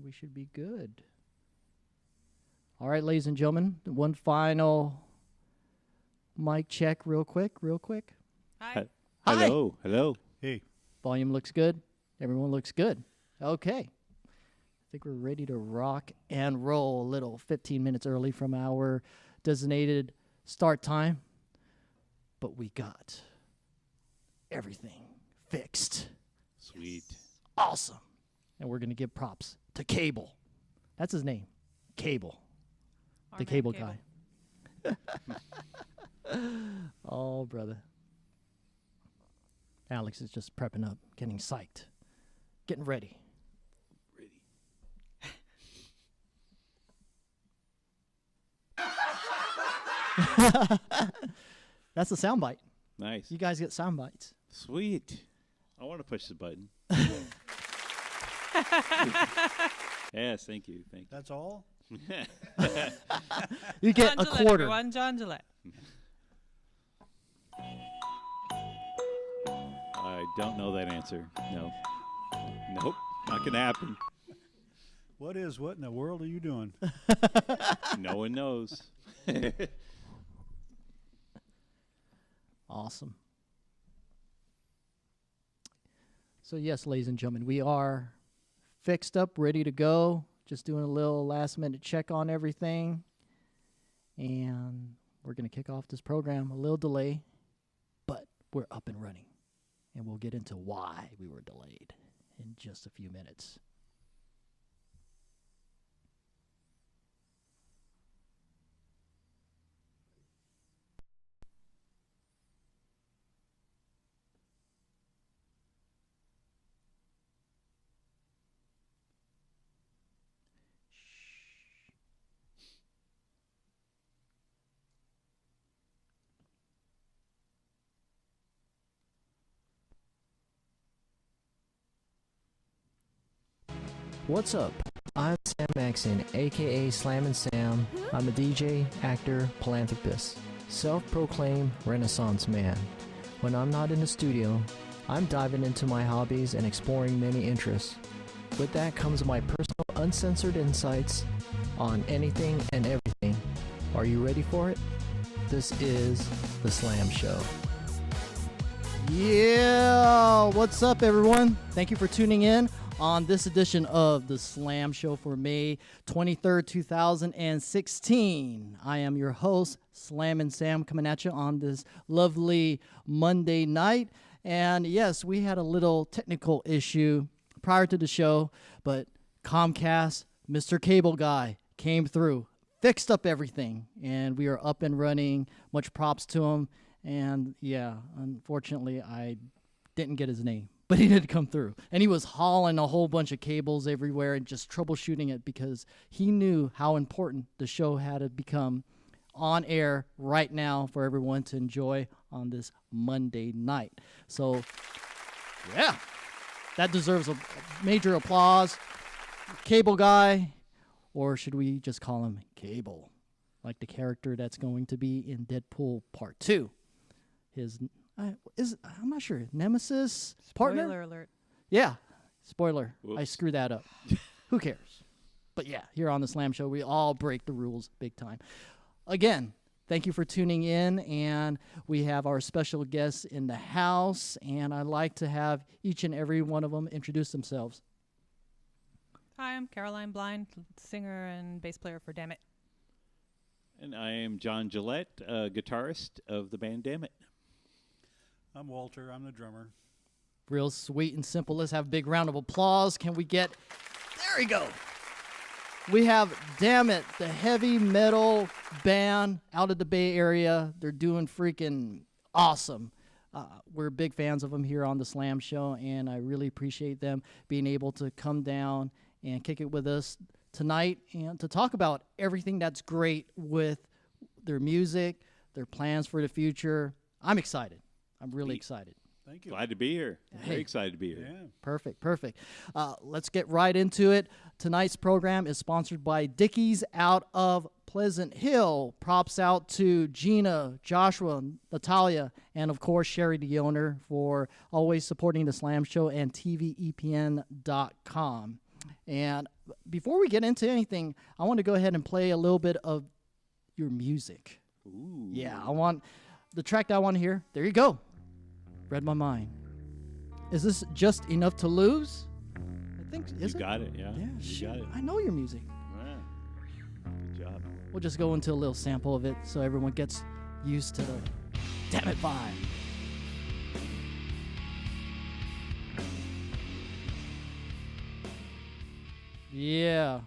we should be good. All right, ladies and gentlemen, one final mic check real quick. Hi. Hello. Hello. Hey. Volume looks good. Everyone looks good. Okay. I think we're ready to rock and roll a little 15 minutes early from our designated start time. But we got everything fixed. Sweet. Awesome. And we're going to give props to Cable. That's his name. Cable. Our The man cable guy. Oh, brother. Alex is just prepping up, getting psyched, getting ready. That's a soundbite. Nice. You guys get sound bites. Sweet. I want to push the button. Yes, thank you. Thank you. That's all? You get John a Gillette, quarter. everyone. John Gillette. I don't know that answer. No. Nope. Not going to happen. What in the world are you doing? No one knows. Awesome. So yes, ladies and gentlemen, we are fixed up, ready to go. Just doing a little last minute check on everything. And we're going to kick off this program. A little delay, but we're up and running. And we'll get into why we were delayed in just a few minutes. What's up? I'm Sam Maxon, aka Slammin' Sam. I'm a DJ, actor, philanthropist, self-proclaimed Renaissance man. When I'm not in the studio, I'm diving into my hobbies and exploring many interests. With that comes my personal uncensored insights on anything and everything. Are you ready for it? This is The Slam Show. Yeah, what's up, everyone? Thank you for tuning in on this edition of The Slam Show for May 23rd, 2016. I am your host, Slammin' Sam, coming at you on this lovely Monday night. And yes, we had a little technical issue prior to the show, but Comcast, Mr. Cable Guy, came through, fixed up everything, and we are up and running. Much props to him. And yeah, unfortunately, I didn't get his name, but he did come through. And he was hauling a whole bunch of cables everywhere and just troubleshooting it because he knew how important the show had to become on air right now for everyone to enjoy on this Monday night. So, yeah, that deserves a major applause. Cable Guy, or should we just call him Cable, like the character that's going to be in Deadpool Part 2. His I'm not sure, nemesis partner? Spoiler alert. Yeah, spoiler. Whoops. I screwed that up. Who cares? But yeah, here on the Slam Show, we all break the rules big time. Again, thank you for tuning in, and we have our special guests in the house, and I'd like to have each and every one of them introduce themselves. Hi, I'm Caroline Blind, singer and bass player for Dammit. And I am John Gillette, guitarist of the band Dammit. I'm Walter. I'm the drummer. Real sweet and simple. Let's have a big round of applause. Can we get... There we go. We have Dammit, the heavy metal band out of the Bay Area. They're doing freaking awesome. We're big fans of them here on the Slam Show, and I really appreciate them being able to come down and kick it with us tonight and to talk about everything that's great with their music, their plans for the future. I'm excited. I'm really excited. Thank you. Glad to be here. Hey. Very excited to be here. Yeah. Perfect. Let's get right into it. Tonight's program is sponsored by Dickies out of Pleasant Hill. Props out to Gina, Joshua, Natalia, and of course Sherry, the owner, for always supporting the Slam Show and TVEPN.com. And before we get into anything, I want to go ahead and play a little bit of your music. Ooh. Yeah, I want the track that I want to hear. There you go. Read my mind. Is this Just Enough to Lose? I think You got it, yeah. Yeah, You shit. got it. I know your music. Yeah. Good job. We'll just go into a little sample of it so everyone gets used to the Dammit vibe. Yeah.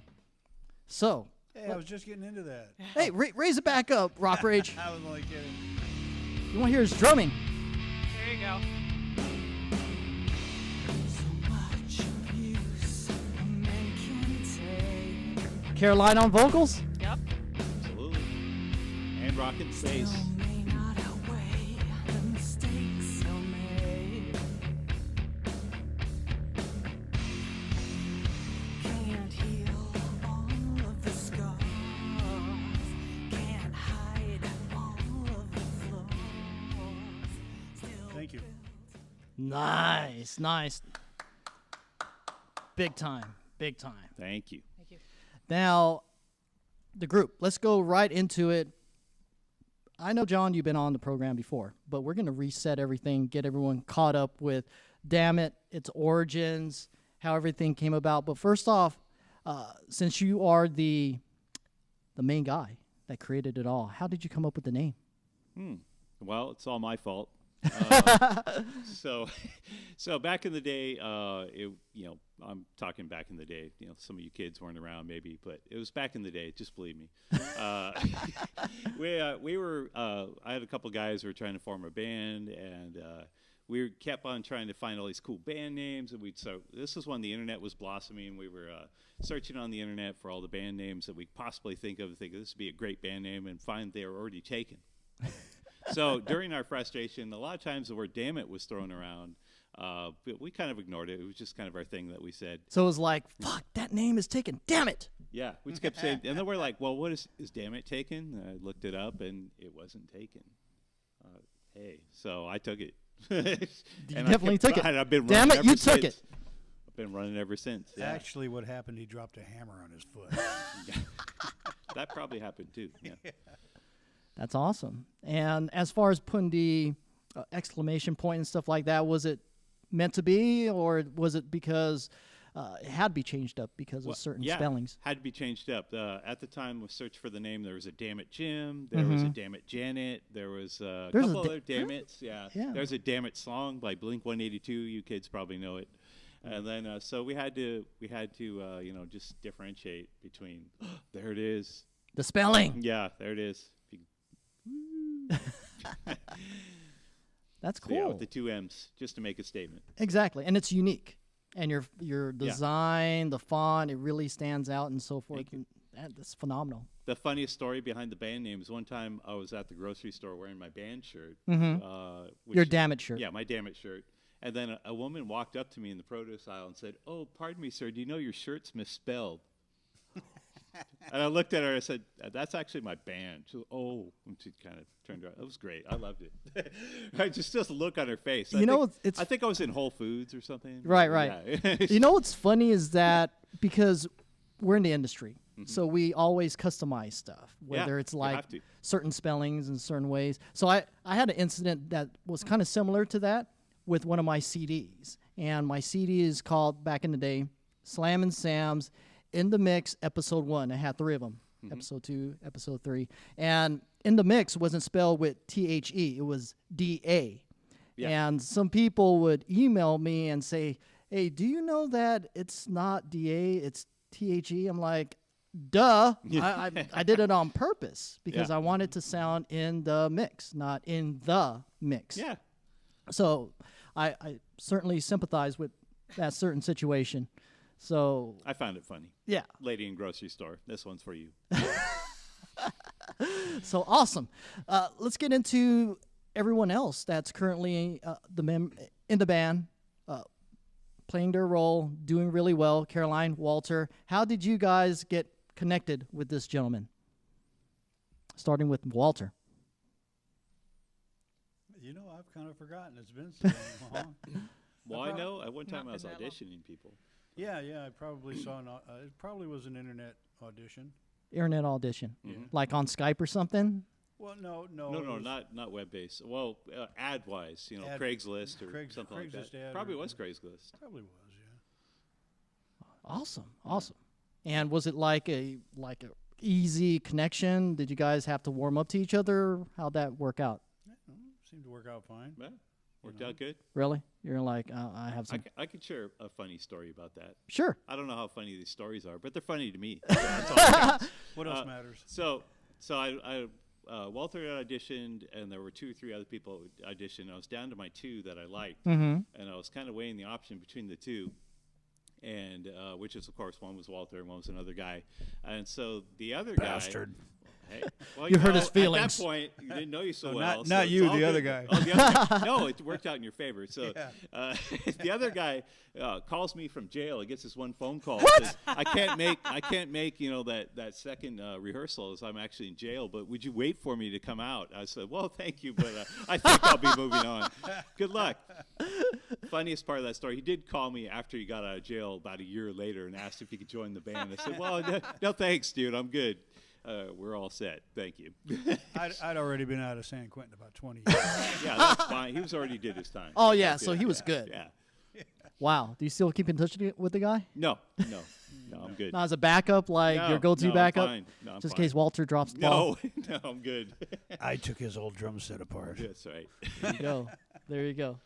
So, Hey, I was just getting into that. hey, raise it back up, Rock Rage. I was only kidding. You want to hear his drumming? There you go. Caroline on vocals? Yep. Absolutely. And rockin' space. Thank you. Nice, nice. Big time, big time. Thank you. Thank you. Now, the group, let's go right into it. I know, John, you've been on the program before, but we're going to reset everything, get everyone caught up with Dammit, its origins, how everything came about. But first off, since you are the main guy that created it all, how did you come up with the name? Well, it's all my fault. So back in the day, I'm talking back in the day. Some of you kids weren't around, maybe, but it was back in the day. Just believe me. We were. I had a couple guys who were trying to form a band, and we kept on trying to find all these cool band names. And this is when the internet was blossoming. We were searching on the internet for all the band names that we could possibly think of. Think this would be a great band name, and find they were already taken. So during our frustration, a lot of times the word "Dammit" was thrown around, but we kind of ignored it. It was just kind of our thing that we said. So it was like, fuck, that name is taken. Damn it. Yeah, we just kept saying, and then we're like, well, what is "Dammit" taken? I looked it up, and it wasn't taken. Hey, so I took it. You definitely took it. And I've been Damn running it, you ever took since. it. I've been running ever since. Yeah. Actually, what happened, he dropped a hammer on his foot. That probably happened too. Yeah. That's awesome. And as far as putting the exclamation point and stuff like that, was it meant to be, or was it because it had to be changed up because of certain spellings? Had to be changed up. At the time of search for the name, there was a Dammit Jim, there was a Dammit Janet, there was a couple other Dammits. Yeah. There's a Dammit song by Blink 182. You kids probably know it. And then so we had to just differentiate between there it is. The spelling. Yeah, there it is. That's So, cool. yeah, with the two M's, just to make a statement. Exactly, and it's unique. And your design, the font, it really stands out and so forth. Thank you. And that's phenomenal. The funniest story behind the band name is one time I was at the grocery store wearing my band shirt. Your Dammit shirt. Yeah, my Dammit shirt. And then a woman walked up to me in the produce aisle and said, "Oh, pardon me, sir, do you know your shirt's misspelled?" And I looked at her and I said, "That's actually my band." She said, "Oh," and she kind of turned around. It was great. I loved it. just the look on her face. I think I was in Whole Foods or something. Right. Yeah. You know what's funny is that because we're in the industry, so we always customize stuff, whether it's you like have to. certain spellings in certain ways. So I had an incident that was kind of similar to that with one of my CDs. And my CD is called, back in the day, Slammin' Sam's In the Mix Episode 1. I had 3 of them, Episode 2, Episode 3. And In the Mix wasn't spelled with T-H-E. It was D-A. Yeah. And some people would email me and say, "Hey, do you know that it's not D-A, it's T-H-E?" I'm like, duh. I did it on purpose because I wanted to sound in the mix, not in the mix. Yeah. So I certainly sympathize with that certain situation. So I found it funny. yeah. Lady in grocery store. This one's for you. So awesome. Let's get into everyone else that's currently in the band, playing their role, doing really well. Caroline, Walter, how did you guys get connected with this gentleman? Starting with Walter. I've kind of forgotten. It's been so long. Well, I know at one time I was Not been that long. auditioning people. Yeah, I probably saw it probably was an internet audition. Internet audition, Mhm. like on Skype or something. Well, no, No, it was not web based. Well, ad wise, Ad- Craigslist or something like Craigslist that. ad Probably or- was Craigslist. Probably was, yeah. Awesome. And was it like a easy connection? Did you guys have to warm up to each other? How'd that work out? Seemed to work out fine. Yeah, worked out good. Really? You're like, I have some. I could share a funny story about that. Sure. I don't know how funny these stories are, but they're funny to me. So that's all that counts. What else matters? So I Walter had auditioned, and there were 2 or 3 other people who auditioned. I was down to my 2 that I liked, and I was kind of weighing the option between the 2, and which is, of course, one was Walter and one was another guy. And so the other Bastard. guy. Hey, well, You hurt his At feelings. that point, you didn't know you so No, well. not it's you, all the other good. guy. Oh, the other guy. No, it worked out in your favor. So Yeah. the other guy calls me from jail. He gets this one phone call. Says, I can't make that second rehearsal as I'm actually in jail. But would you wait for me to come out? I said, well, thank you, but I think I'll be moving on. Good luck. Funniest part of that story, he did call me after he got out of jail about a year later and asked if he could join the band. I said, well, no thanks, dude. I'm good. We're all set. Thank you. I'd already been out of San Quentin about 20 years. Yeah, that's fine. He was already did his time. Oh yeah, so he was good. Yeah. Wow. Do you still keep in touch with the guy? No, I'm good. Not as a backup, like No, your go-to no, I'm backup, fine. No, I'm just in fine. case Walter drops the ball. No, I'm good. I took his old drum set apart. That's right. There you go. There you go.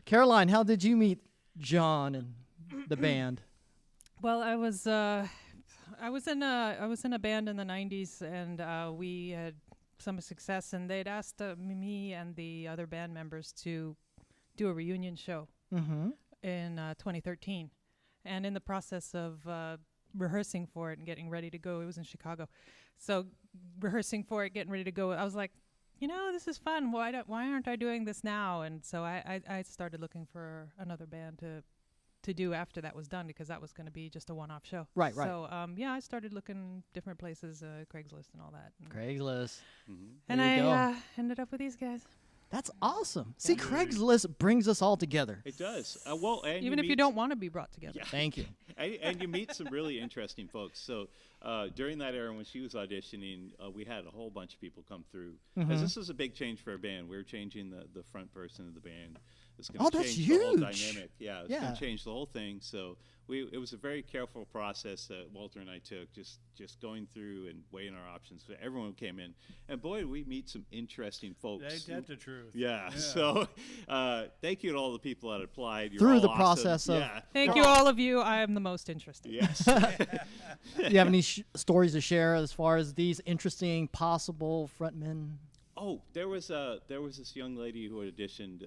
Caroline, how did you meet John and the band? Well, I was in a band in the 90s, and we had some success, and they'd asked me and the other band members to do a reunion show Mm-hmm. in 2013. And in the process of rehearsing for it and getting ready to go, it was in Chicago. So rehearsing for it, getting ready to go, I was like, this is fun. Why aren't I doing this now? And so I started looking for another band to do after that was done, because that was going to be just a one-off show. Right. So I started looking different places, Craigslist and all that. Craigslist. And There you go. I ended up with these guys. That's awesome. See, Craigslist brings us all together. It does. Well, and Even if you meet- don't want to be brought together. Yeah. Thank you. and you meet some really interesting folks. So during that era when she was auditioning, we had a whole bunch of people come through. As this is a big change for our band. We're changing the front person of the band. It's going to that's change the whole huge. dynamic. Yeah, it's Yeah. going to change the whole thing. So it was a very careful process that Walter and I took, just going through and weighing our options. So everyone came in, and boy, did we meet some interesting folks. Ain't that the truth? Yeah. So thank you to all the people that applied. You're Through all the awesome. process of- Yeah. Thank you, all of you. I am the most interested. Yes. Do you have any stories to share as far as these interesting possible frontmen? Oh, there was this young lady who had auditioned,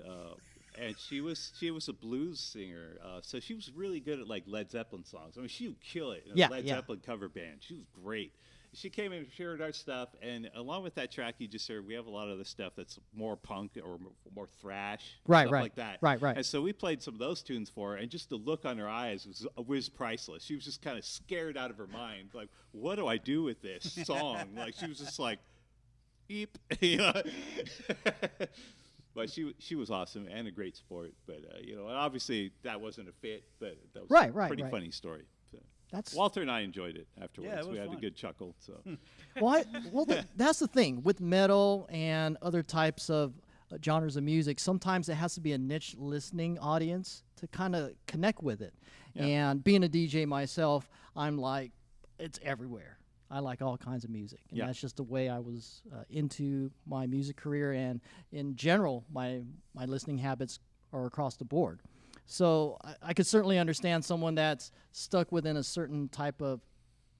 and she was a blues singer. So she was really good at like Led Zeppelin songs. I mean, she would kill it in Yeah, a Led yeah. Zeppelin cover band. She was great. She came in and shared our stuff, and along with that track you just heard, we have a lot of the stuff that's more punk or more thrash, Right, stuff right, like that. right. And so we played some of those tunes for her, and just the look on her eyes was priceless. She was just kind of scared out of her mind, like, what do I do with this song? Like, she was just like, eep, you know. But she was awesome and a great sport. But and obviously that wasn't a fit, but that was Right, a pretty right. funny story. So That's Walter and I enjoyed it afterwards. Yeah, it was we had fun. a good chuckle. So that's the thing with metal and other types of genres of music. Sometimes it has to be a niche listening audience to kind of connect with it. Yeah. And being a DJ myself, I'm like, it's everywhere. I like all kinds of music, and Yeah. that's just the way I was into my music career, and in general, my listening habits are across the board. So I could certainly understand someone that's stuck within a certain type of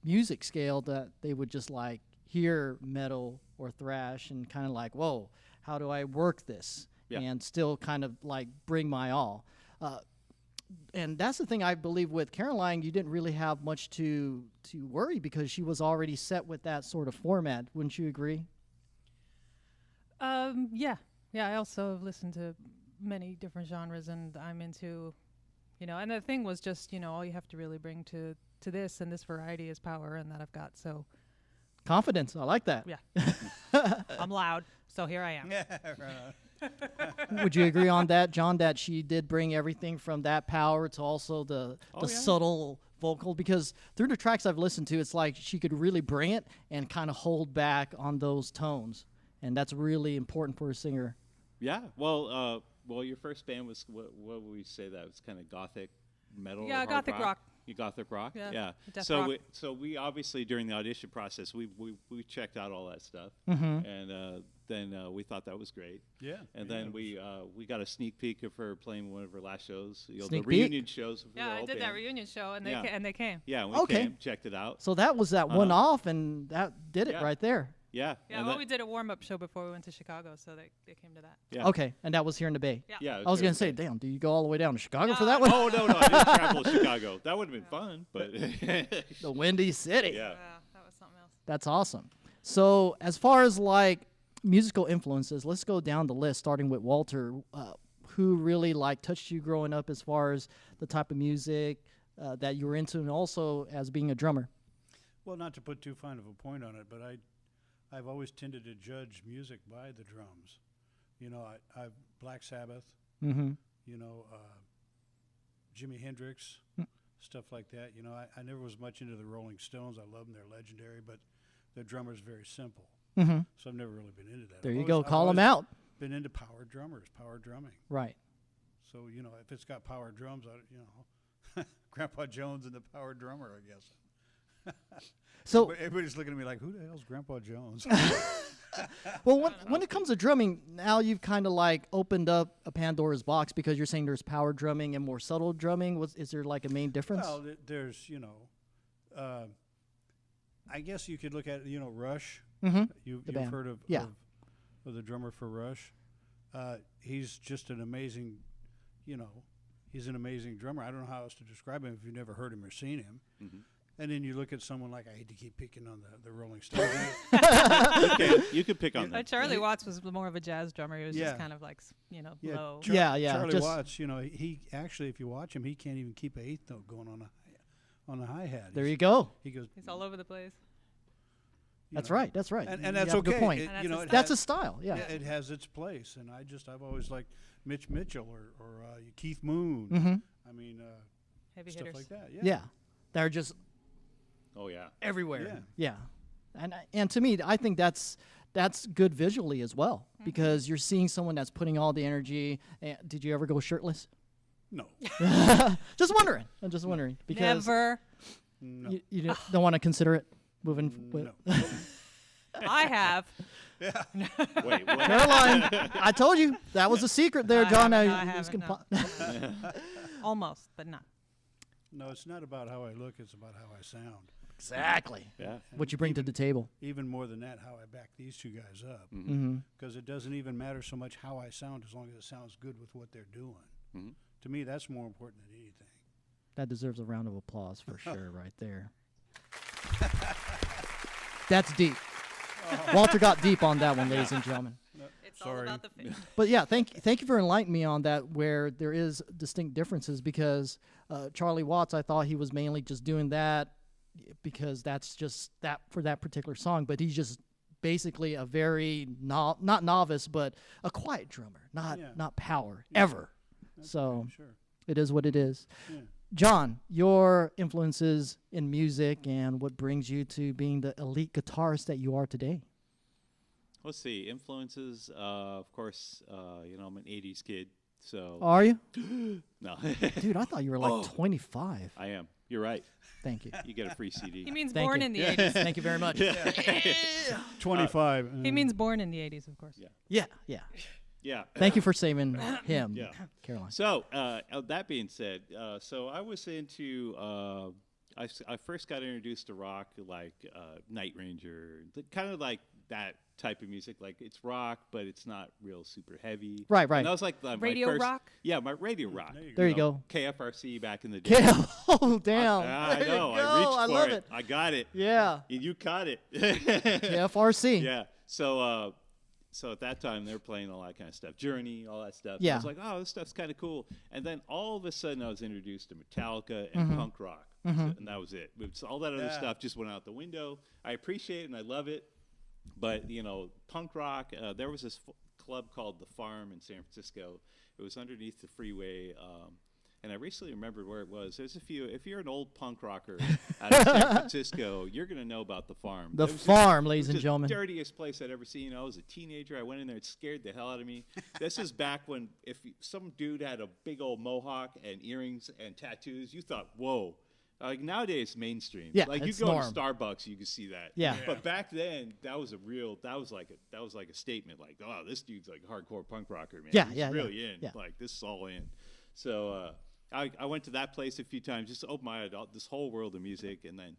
music scale that they would just like hear metal or thrash and kind of like, whoa, how do I work this? Yeah. And still kind of like bring my all. And that's the thing I believe with Caroline, you didn't really have much to worry because she was already set with that sort of format. Wouldn't you agree? Yeah. I also have listened to many different genres, and I'm into, and the thing was just, all you have to really bring to this and this variety is power, and that I've got. So Confidence. I like that. yeah, I'm loud, so here I am. Yeah, right on. Would you agree on that, John, that she did bring everything from that power to also the Oh, yeah. subtle vocal? Because through the tracks I've listened to, it's like she could really bring it and kind of hold back on those tones. And that's really important for a singer. Yeah. Well, your first band was what would we say that was kind of gothic metal? Yeah, or hard gothic rock. You gothic rock. Yeah, death So rock. we obviously during the audition process we checked out all that stuff, Mm-hmm. and then we thought that was great. Yeah. And then we got a sneak peek of her playing one of her last shows, the Sneak peek? reunion shows. of her Yeah, I old did that band. reunion show, and Yeah. they came. Yeah, and we Okay. came, checked it out. So that was that Uh-huh. one off, and that did it Yeah. right there. Yeah. Yeah, and well, that- we did a warm-up show before we went to Chicago, so they came to that. Yeah. Okay, and that was here in the Bay. Yeah. Yeah. I was sure. going to say, damn, do you go all the way down to Chicago for No, that one? Oh no, I didn't travel to Chicago. That would have been fun, but The Windy City. yeah. That was something else. That's awesome. So as far as like musical influences, let's go down the list, starting with Walter. Who really like touched you growing up as far as the type of music that you were into, and also as being a drummer? Well, not to put too fine of a point on it, but I've always tended to judge music by the drums. You know, I've Black Sabbath, Mm-hmm. you know, Jimi Hendrix, stuff like that. You know, I never was much into the Rolling Stones. I love them; they're legendary, but their drummer's very simple. Mm-hmm. So I've never really been into that. There I've you always- go. I've Call them always out. Been into power drummers, power drumming. Right. So you know, if it's got power drums, Grandpa Jones and the power drummer, I guess. So, But everybody's looking at me like, who the hell's Grandpa Jones? well, when it comes to drumming, now you've kind of like opened up a Pandora's box because you're saying there's power drumming and more subtle drumming. Is there like a main difference? Well, there's, you know, I guess you could look at, you know, Rush. Mm-hmm. You've band. heard of, Yeah. of the drummer for Rush. He's just an amazing, you know, he's an amazing drummer. I don't know how else to describe him if you've never heard him or seen him. Mhm. And then you look at someone like, I hate to keep picking on the Rolling Stones. You could pick on that. Charlie Watts was more of a jazz drummer. He was Yeah. just kind of like, Yeah, low. Yeah, Charlie just- Watts, you know, he actually, if you watch him, he can't even keep an eighth note going on a hi-hat. There you go. He goes, He's all over the place. you That's know. right. That's right. And You that's have a okay. good point. It- And you know, that's it That's has- a style. Yeah. it has its place, and I've always liked Mitch Mitchell or Keith Moon. Mm-hmm. I mean, Heavy stuff hitters. like that. Yeah. They're just Oh yeah. everywhere. Yeah. And to me, I think that's good visually as well because you're seeing someone that's putting all the energy. Did you ever go shirtless? No, Just wondering. I'm just wondering because Never. no, you don't want to consider it moving. With no. I have. Wait, what? Caroline, I told you that was a secret there, I John. haven't, no, I I was haven't, gonna Almost, but not. No, it's not about how I look; it's about how I sound. exactly Yeah. what you bring to the table. Even more than that, how I back these two guys up. Mm-hmm. Because it doesn't even matter so much how I sound as long as it sounds good with what they're doing. Mhm. To me, that's more important than anything. That deserves a round of applause for sure, right there. That's deep. Walter got deep on that one, ladies and gentlemen. It's all Sorry. about the face. But yeah, thank you for enlightening me on that. Where there is distinct differences because Charlie Watts, I thought he was mainly just doing that because that's just that for that particular song. But he's just basically a very not novice, but a quiet drummer, not power ever. So Sure. it is what it is. Yeah. John, your influences in music and what brings you to being the elite guitarist that you are today. Let's see. Influences. Of course. You know, I'm an '80s kid, so Are you? no. Dude, I thought you were like 25. I am. You're right. Thank you. You get a free CD. He means Thank born you. in the 80s. Thank you very much. 25. He means born in the 80s, of course. Yeah. Yeah. Thank you for saving him, Yeah. Caroline. So, that being said, so I was into. I first got introduced to rock like Night Ranger, kind of like that type of music. Like it's rock, but it's not real super heavy. Right. And that was like my Radio first, rock? Yeah, my radio rock. There you go. KFRC back in the day. Yeah. Oh, damn. I There you know. go. I reached I for love it. it. I got it. Yeah. And you caught it. KFRC. Yeah. So at that time they were playing all that kind of stuff, Journey, all that stuff. Yeah. I was like, oh, this stuff's kind of cool. And then all of a sudden I was introduced to Metallica and punk rock, and that was it. It's all that other Yeah. stuff just went out the window. I appreciate it and I love it, but you know, punk rock. There was this club called The Farm in San Francisco. It was underneath the freeway. And I recently remembered where it was. There's a few. If you're an old punk rocker out of San Francisco, you're going to know about The Farm. The Farm, ladies and the gentlemen. Dirtiest place I'd ever seen. I was a teenager. I went in there. It scared the hell out of me. This is back when some dude had a big old mohawk and earrings and tattoos, you thought, whoa. Like nowadays, mainstream. Yeah, like you it's go norm. to Starbucks, you can see that. Yeah. But back then, that was like a statement. Like, oh, this dude's like a hardcore punk rocker, man. Yeah, He's yeah, really yeah. in. Yeah. Like this is all in. So I went to that place a few times just to open my eyes this whole world of music, and then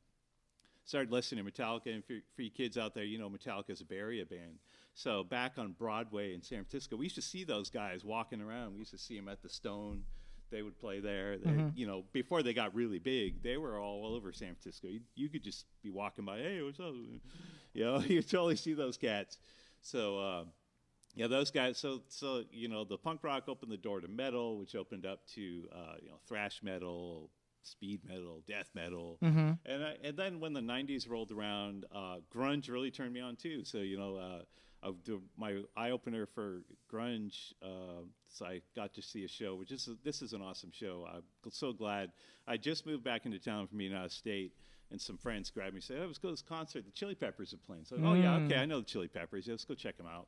started listening to Metallica. And for you kids out there, you know Metallica's a Bay Area band. So back on Broadway in San Francisco, we used to see those guys walking around. We used to see them at the Stone. They would play there. You know, before they got really big, they were all over San Francisco. You could just be walking by, hey, what's up? You know, you totally see those cats. So, yeah, those guys. So you know, the punk rock opened the door to metal, which opened up to you know, thrash metal, speed metal, death metal, and then when the '90s rolled around, grunge really turned me on too. So you know. My eye opener for grunge, so I got to see a show, this is an awesome show. I'm so glad. I just moved back into town from being out of state, and some friends grabbed me and said, "Oh, let's go to this concert. The Chili Peppers are playing." So, oh yeah, okay, I know the Chili Peppers. Yeah, let's go check them out.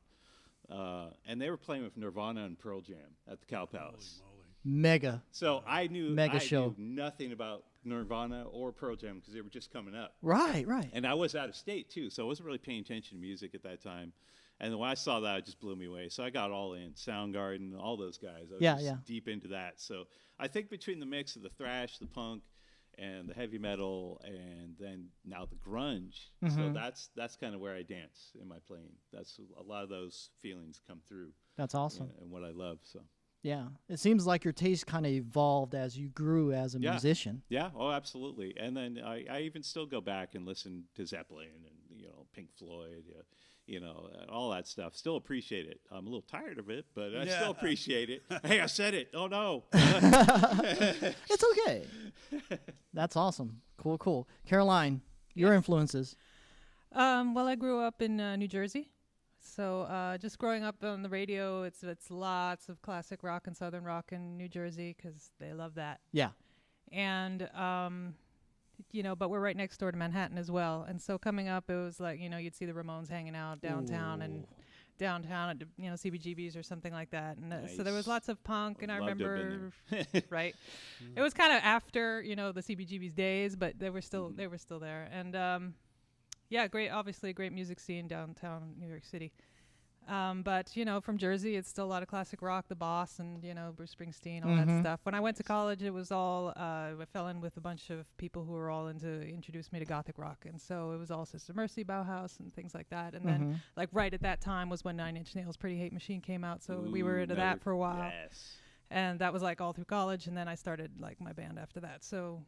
And they were playing with Nirvana and Pearl Jam at the Cow Palace. Mega. So I knew show. nothing about Nirvana or Pearl Jam because they were just coming up. Right. And I was out of state too, so I wasn't really paying attention to music at that time. And then when I saw that, it just blew me away. So I got all in. Soundgarden, all those guys. I was just deep into that. So I think between the mix of the thrash, the punk, and the heavy metal, and then now the grunge, so that's kind of where I dance in my playing. That's a lot of those feelings come through. That's awesome. And what I love. So. Yeah, it seems like your taste kind of evolved as you grew as a musician. Yeah, oh, absolutely. And then I even still go back and listen to Zeppelin and, you know, Pink Floyd, you know, all that stuff. Still appreciate it. I'm a little tired of it, but I still appreciate it. Hey, I said it. Oh, no. It's okay. That's awesome. Cool. Caroline, your influences. Well, I grew up in New Jersey. So just growing up on the radio, it's lots of classic rock and southern rock in New Jersey because they love that. Yeah. And, you know, but we're right next door to Manhattan as well. And so coming up, it was like, you know, you'd see the Ramones hanging out downtown at, you know, CBGB's or something like that. And so there was lots of punk. And I remember, right. It was kind of after, you know, the CBGB's days, but they were still there. And, yeah, obviously a great music scene downtown New York City. But, you know, from Jersey, it's still a lot of classic rock, The Boss and, you know, Bruce Springsteen, all that stuff. When I went to college, it was all, I fell in with a bunch of people who were all introduced me to Gothic rock. And so it was all Sister Mercy, Bauhaus, and things like that. And then, like, right at that time was when 9 Inch Nails' Pretty Hate Machine came out. So we were into that for a while. Yes. And that was, like, all through college. And then I started, like, my band after that. So,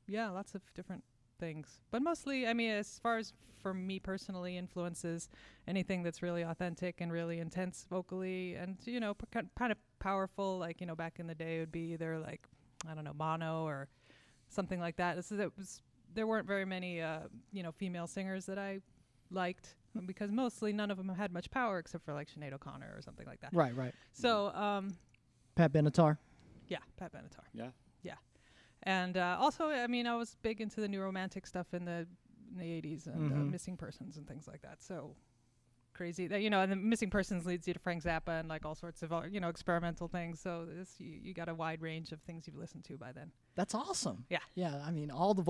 yeah, lots of different things, but mostly, I mean, as far as for me personally, influences anything that's really authentic and really intense vocally, and you know, kind of powerful. Like, you know, back in the day, it would be either like, I don't know, Bono or something like that. There weren't very many, you know, female singers that I liked because mostly none of them had much power except for like Sinead O'Connor or something like that. Right. So, Pat Benatar. Yeah, Pat Benatar. Yeah. And also, I mean, I was big into the new romantic stuff in the 80s and missing persons and things like that. So crazy that, you know, and the missing persons leads you to Frank Zappa and like all sorts of, you know, experimental things. So you got a wide range of things you've listened to by then. That's awesome. Yeah. Yeah. I mean, all the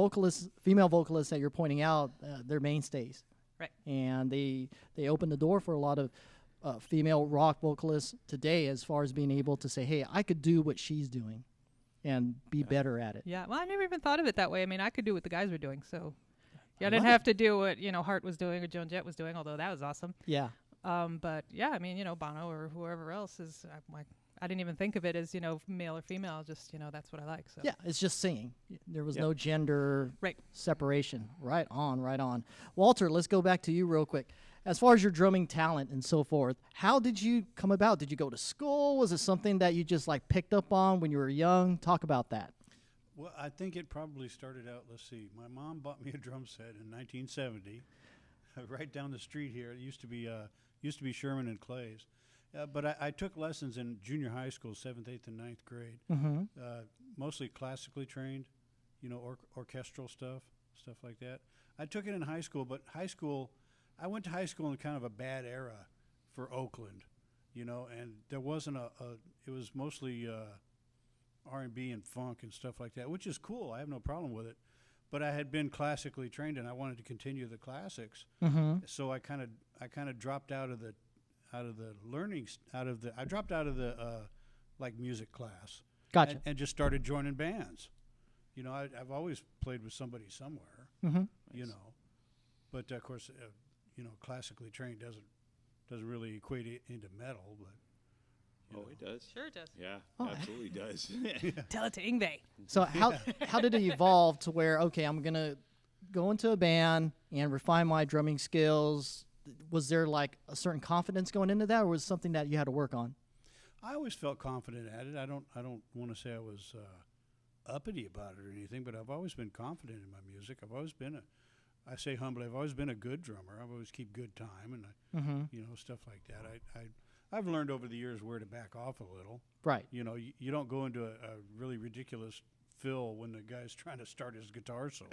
female vocalists that you're pointing out, they're mainstays. Right. And they open the door for a lot of female rock vocalists today as far as being able to say, hey, I could do what she's doing and be better at it. Yeah, well, I never even thought of it that way. I mean, I could do what the guys were doing, so I didn't have to do what, you know, Hart was doing or Joan Jett was doing, although that was awesome. Yeah. But yeah, I mean, you know, Bono or whoever else is, I didn't even think of it as, you know, male or female. Just, you know, that's what I like. So yeah, it's just singing. There was no gender separation. Right on. Walter, let's go back to you real quick. As far as your drumming talent and so forth, how did you come about? Did you go to school? Was it something that you just like picked up on when you were young? Talk about that. Well, I think it probably started out, let's see, my mom bought me a drum set in 1970 right down the street here. It used to be Used to be Sherman and Clay's. But I took lessons in junior high school, 7th, 8th, and 9th grade. Mm-hmm. Mostly classically trained, orchestral stuff like that. I took it in high school, but I went to high school in kind of a bad era for Oakland, and there wasn't it was mostly R&B and funk and stuff like that, which is cool. I have no problem with it. But I had been classically trained, and I wanted to continue the classics. Mm-hmm. So I kind of dropped out of the learning I dropped out of the like music class. Gotcha. And just started joining bands. I've always played with somebody somewhere. Mm-hmm. But of course, classically trained doesn't really equate it into metal, but. It does. Sure it does. Yeah, Oh, absolutely does. Tell it to Ingve. So how did it evolve to where, okay, I'm going to go into a band and refine my drumming skills? Was there like a certain confidence going into that, or was it something that you had to work on? I always felt confident at it. I don't want to say I was uppity about it or anything, but I've always been confident in my music. I've always been I say humbly, I've always been a good drummer. I've always keep good time and stuff like that. I've learned over the years where to back off a little. Right. You don't go into a really ridiculous fill when the guy's trying to start his guitar solo.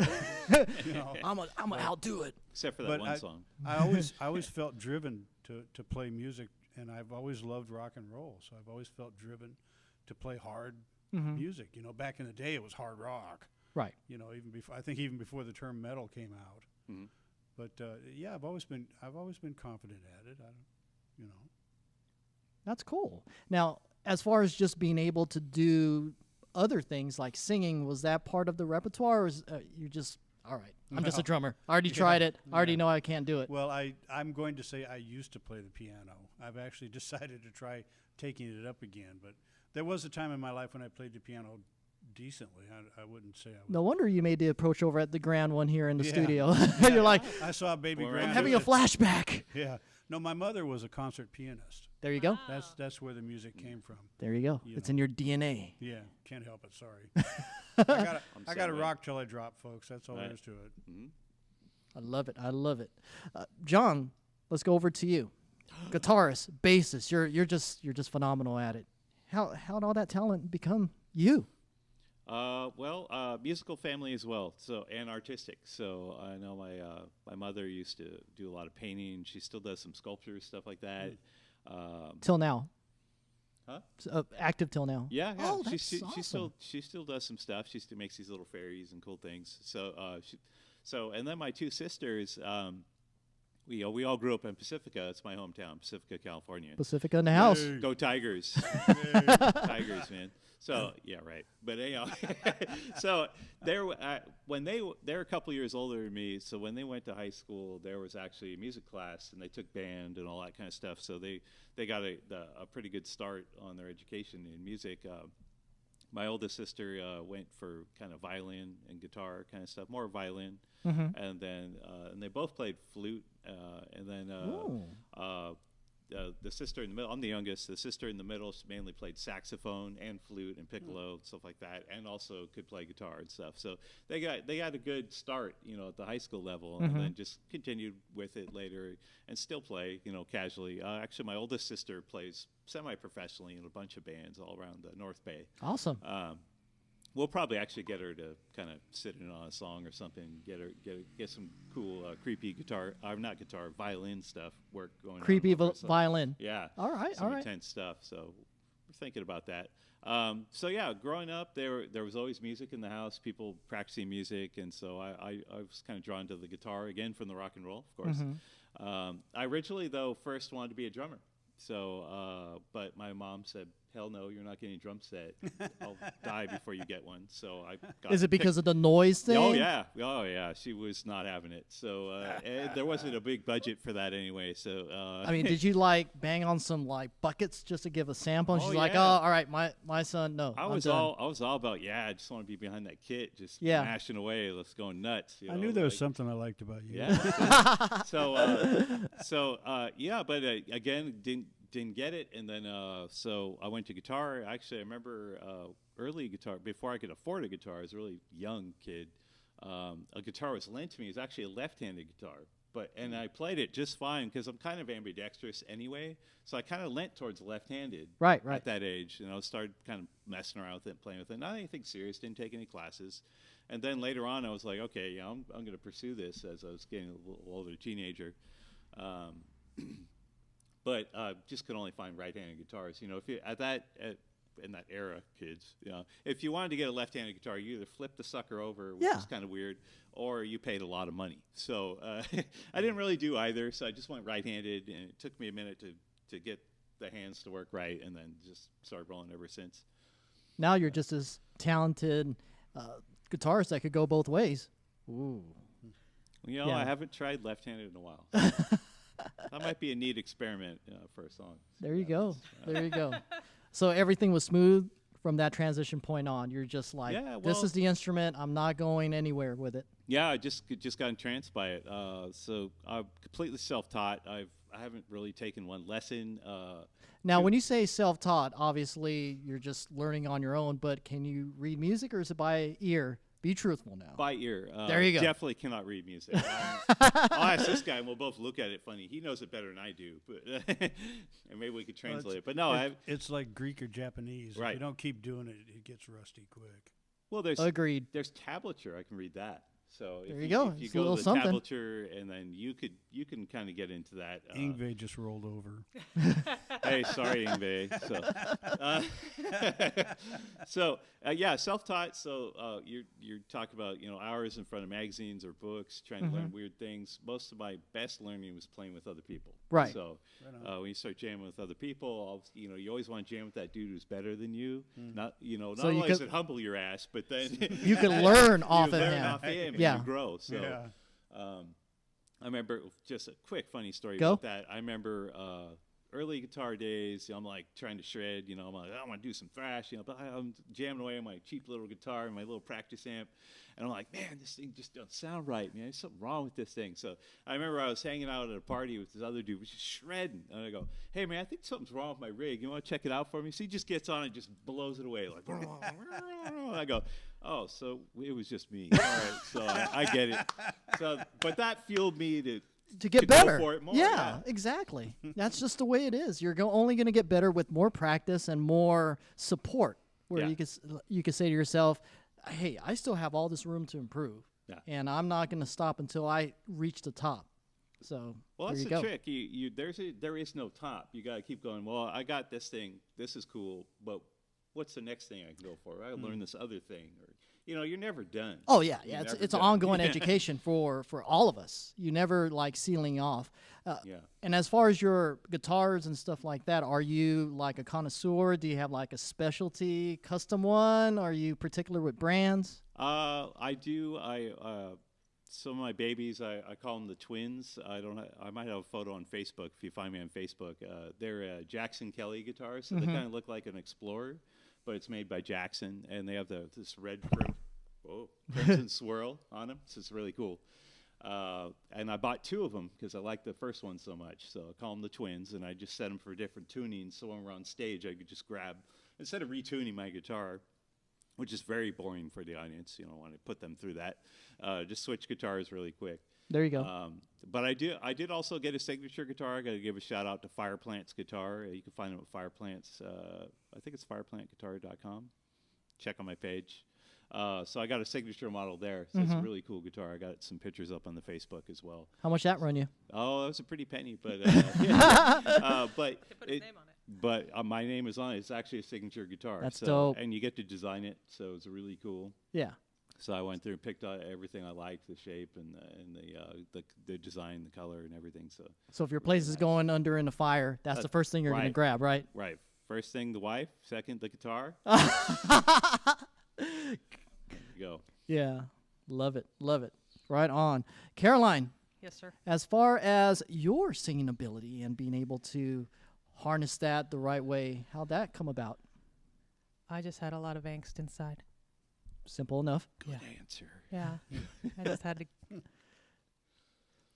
I'm gonna outdo it. Except for that But one song. I always felt driven to play music, and I've always loved rock and roll. So I've always felt driven to play hard music. Back in the day it was hard rock. Right. Even before the term metal came out. Mm-hmm. But yeah, I've always been confident at it. That's cool. Now, as far as just being able to do other things like singing, was that part of the repertoire, or is you just, all right, I'm just a drummer. I already tried it. I already know I can't do it. Well, I'm going to say I used to play the piano. I've actually decided to try taking it up again. But there was a time in my life when I played the piano decently. I wouldn't say I was. No wonder you made the approach over at the Grand one here in the Yeah. studio. Yeah. You're like, I saw Baby Well, Grand. I'm having a flashback. Yeah. No, my mother was a concert pianist. There you go. Wow. That's where the music came from. There you go. You It's know. in your DNA. Yeah, can't help it. Sorry. I got to sorry. rock till I drop, folks. That's all Right. there is to it. Mm-hmm. I love it. I love it. John, let's go over to you. Guitarist, bassist. You're just phenomenal at it. How'd all that talent become you? Musical family as well. So and artistic. So I know my mother used to do a lot of painting. She still does some sculptures, stuff like that. Till now. Huh? Active till now. Yeah. Oh, she that's awesome. she still does some stuff. She still makes these little fairies and cool things. So and then my two sisters. We all grew up in Pacifica. It's my hometown, Pacifica, California. Pacifica in the house. Hey. Go Tigers. Tigers, man. So yeah, right. But anyhow, so they're a couple years older than me. So when they went to high school, there was actually a music class, and they took band and all that kind of stuff. So they got a pretty good start on their education in music. My oldest sister went for kind of violin and guitar kind of stuff, more violin, and then and they both played flute, and then the sister in the middle, I'm the youngest. The sister in the middle mainly played saxophone and flute and piccolo, stuff like that, and also could play guitar and stuff. So they got a good start, at the high school level, and then just continued with it later and still play, casually. Actually, my oldest sister plays semi-professionally in a bunch of bands all around the North Bay. Awesome. We'll probably actually get her to kind of sit in on a song or something. Get some cool creepy violin stuff work going Creepy on. violin. Yeah. All right. Some All right. intense stuff. So we're thinking about that. So yeah, growing up, there was always music in the house. People practicing music, and so I was kind of drawn to the guitar again from the rock and roll, of course. I originally though first wanted to be a drummer. So, but my mom said, "Hell no, you're not getting a drum set. I'll die before you get one." So I got. Is it because of the noise thing? Oh yeah. She was not having it. So there wasn't a big budget for that anyway. So I mean, did you bang on some buckets just to give a sample? And she's like, yeah. "Oh, all right, my son, no." I was all about I just want to be behind that kit, just mashing away, let's go nuts. I knew there was something I liked about you. Yeah. But again, didn't get it, and then so I went to guitar. Actually, I remember early guitar before I could afford a guitar. I was a really young kid. A guitar was lent to me. It was actually a left-handed guitar, and I played it just fine because I'm kind of ambidextrous anyway. So I kind of leant towards left-handed Right. at that age. Started kind of messing around with it, playing with it. Not anything serious. Didn't take any classes. And then later on, I was like, okay, I'm going to pursue this as I was getting a little older, teenager. But just could only find right-handed guitars. If you in that era, kids, if you wanted to get a left-handed guitar, you either flip the sucker over, which is kind of weird, or you paid a lot of money. So I didn't really do either. So I just went right-handed, and it took me a minute to get the hands to work right, and then just started rolling ever since. Now you're just as talented guitarist that could go both ways. Ooh. I haven't tried left-handed in a while. That might be a neat experiment for a song. There you go. There you go. So everything was smooth from that transition point on. You're just like, this is the instrument. I'm not going anywhere with it. Yeah, I just got entranced by it. So I'm completely self-taught. I haven't really taken one lesson. Now, when you say self-taught, obviously you're just learning on your own. But can you read music, or is it by ear? Be truthful now. By ear. There you go. Definitely cannot read music. I'll ask this guy, and we'll both look at it funny. He knows it better than I do, but and maybe we could translate it. But no, it's like Greek or Japanese. Right. If you don't keep doing it, it gets rusty quick. Well, there's agreed. tablature. I can read that. So there you go. If you it's go a little to the something. tablature, and then you can kind of get into that. Ingve just rolled over. Hey, sorry, Ingve. So, self-taught. So you're talking about hours in front of magazines or books, trying to learn weird things. Most of my best learning was playing with other people. Right. So when you start jamming with other people, you always want to jam with that dude who's better than you. Not not only does it humble your ass, but then you can learn off of learn him. off him and you grow. So I remember just a quick funny story about that. I remember early guitar days. I'm like trying to shred. I'm like, I want to do some thrash. But I'm jamming away on my cheap little guitar and my little practice amp, and I'm like, man, this thing just doesn't sound right, man. There's something wrong with this thing. So I remember I was hanging out at a party with this other dude, was just shredding, and I go, hey man, I think something's wrong with my rig. You want to check it out for me? So he just gets on and just blows it away like. I go, oh, so it was just me. All right, so I get it. So, but that fueled me to get better. Go for it more. Yeah, exactly. That's just the way it is. You're only going to get better with more practice and more support. Where you could say to yourself, "Hey, I still have all this room to improve, and I'm not going to stop until I reach the top." So, that's there you the trick. There is no top. You got to keep going. Well, I got this thing. This is cool, but what's the next thing I can go for? I learn this other thing, or you're never done. Oh yeah. It's an ongoing education for all of us. You never sealing off. And as far as your guitars and stuff like that, are you like a connoisseur? Do you have like a specialty custom one? Are you particular with brands? I do. Some of my babies, I call them the twins. I might have a photo on Facebook if you find me on Facebook. They're Jackson Kelly guitars, so they kind of look like an Explorer, but it's made by Jackson, and they have this red crimson swirl on them, so it's really cool. And I bought two of them because I like the first one so much, so I call them the twins, and I just set them for different tunings, so when we're on stage, I could just grab, instead of retuning my guitar, which is very boring for the audience, you don't want to put them through that, just switch guitars really quick. There you go. But I did also get a signature guitar. I got to give a shout out to Fireplant's guitar. You can find them at Fireplant's. I think it's fireplantguitar.com. Check on my page. So I got a signature model there. So it's a really cool guitar. I got some pictures up on the Facebook as well. How much that run you? Oh, that was a pretty penny, but but They put his name on it. But my name is on it. It's actually a signature guitar. That's dope. And you get to design it, so it's really cool. Yeah. So I went through and picked out everything I liked, the shape and the design, the color, and everything. So if your place is going under in the fire, that's the first thing you're going to grab, right? Right. First thing, the wife. Second, the guitar. There you go. Yeah. Love it. Love it. Right on. Caroline. Yes, sir. As far as your singing ability and being able to harness that the right way, how'd that come about? I just had a lot of angst inside. Simple enough. Good answer. Yeah. I just had to.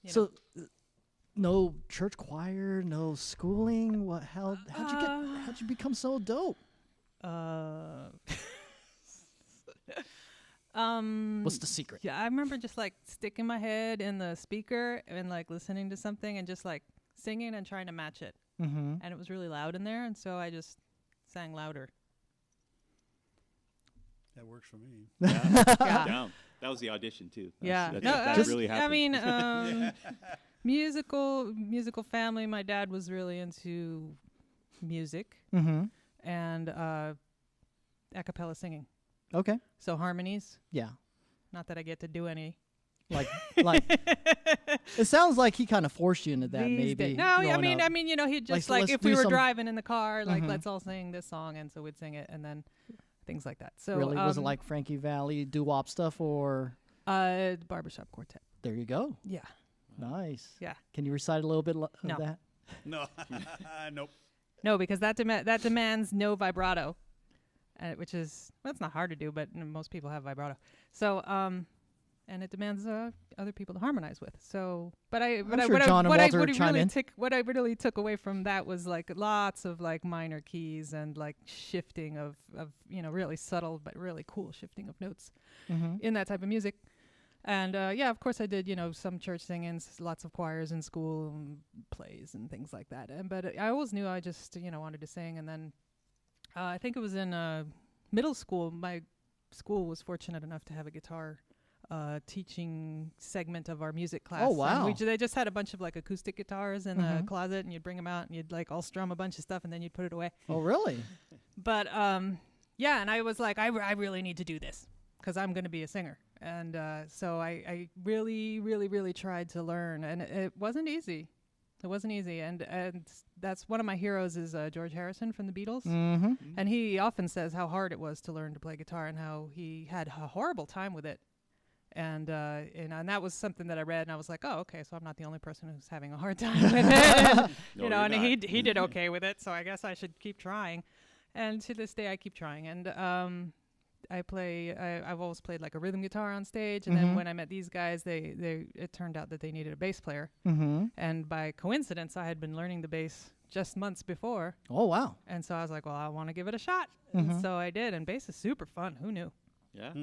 So, no church choir, no schooling. What? How'd you become so dope? What's the secret? Yeah, I remember just like sticking my head in the speaker and like listening to something and just like singing and trying to match it. Mm-hmm. And it was really loud in there, and so I just sang louder. That works for me. Yeah. Down. That was the audition too. Yeah. That just- really happened. I mean, musical family. My dad was really into music Mm-hmm. and a cappella singing. Okay. So harmonies. Yeah. Not that I get to do any. Like, it sounds like he kind of forced you into that, these maybe. days. No, I growing mean, up. you know, he'd just Like, like let's if we do were some- driving in the car, like Mhm. let's all sing this song, and so we'd sing it, and then things like that. So really, was it like Frankie Valli doo-wop stuff, or barbershop quartet? there you go. Yeah. Nice. Yeah. Can you recite a little bit of No. that? No, nope. No, because that demands no vibrato, which is it's not hard to do, but most people have vibrato. So and it demands other people to harmonize with. So, but sure John and Walter would chime in. What I really took away from that was like lots of like minor keys and like shifting of really subtle but really cool shifting of notes Mm-hmm. in that type of music. And yeah, of course I did, some church singings, lots of choirs in school, plays and things like that. But I always knew I just, wanted to sing. And then I think it was in middle school. My school was fortunate enough to have a guitar teaching segment of our music class. Oh, wow. And they just had a bunch of like acoustic guitars in the Mhm. closet, and you'd bring them out and you'd like all strum a bunch of stuff and then you'd put it away. Oh, really? But yeah, and I was like, I really need to do this because I'm going to be a singer. And so I really, really, really tried to learn, and it wasn't easy. It wasn't easy, and that's one of my heroes is George Harrison from the Beatles, Mm-hmm. and he often says how hard it was to learn to play guitar and how he had a horrible time with it. And that was something that I read, and I was like, oh, okay, so I'm not the only person who's having a hard time with it. And, No, and you're not. he did okay with it, so I guess I should keep trying. And to this day, I keep trying. And I've always played like a rhythm guitar on stage, and Mhm. then when I met these guys, it turned out that they needed a bass player. Mm-hmm. And by coincidence, I had been learning the bass just months before, Oh, wow. and so I was like, well, I want to give it a shot. Mhm. And so I did, and bass is super fun. Who knew? Yeah.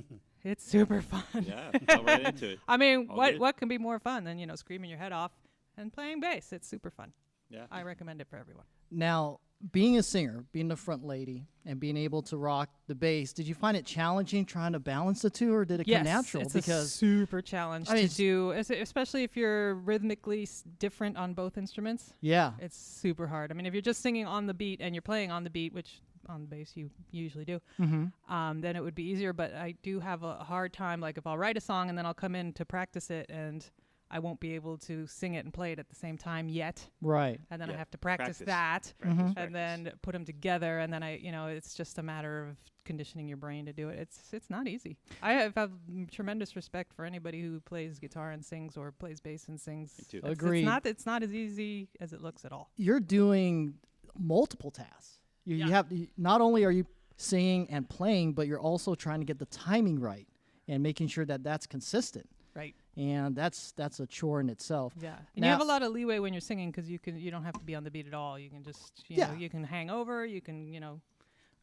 It's super fun. Yeah. Fell right into it. I mean, All what good. what can be more fun than screaming your head off and playing bass? It's super fun. Yeah. I recommend it for everyone. Now, being a singer, being the front lady, and being able to rock the bass, did you find it challenging trying to balance the two, or did it come Yes, natural? it's a Because super challenge I mean, to it's- do, especially if you're rhythmically different on both instruments. yeah, It's super hard. I mean, if you're just singing on the beat and you're playing on the beat, which on the bass you usually do, mm-hmm. then it would be easier. But I do have a hard time, like if I'll write a song and then I'll come in to practice it and I won't be able to sing it and play it at the same time yet. Right. And then I Yeah, have to practice practice. that Mhm. and then put them together. And then it's just a matter of conditioning your brain to do it. It's not easy. I have tremendous respect for anybody who plays guitar and sings or plays bass and sings. Me too. Agreed. It's not as easy as it looks at all. You're doing multiple tasks. You Yeah. have not only are you singing and playing, but you're also trying to get the timing right and making sure that that's consistent. Right. And that's a chore in itself. Yeah. And Now- you have a lot of leeway when you're singing because you don't have to be on the beat at all. You can just Yeah. you can hang over. You can do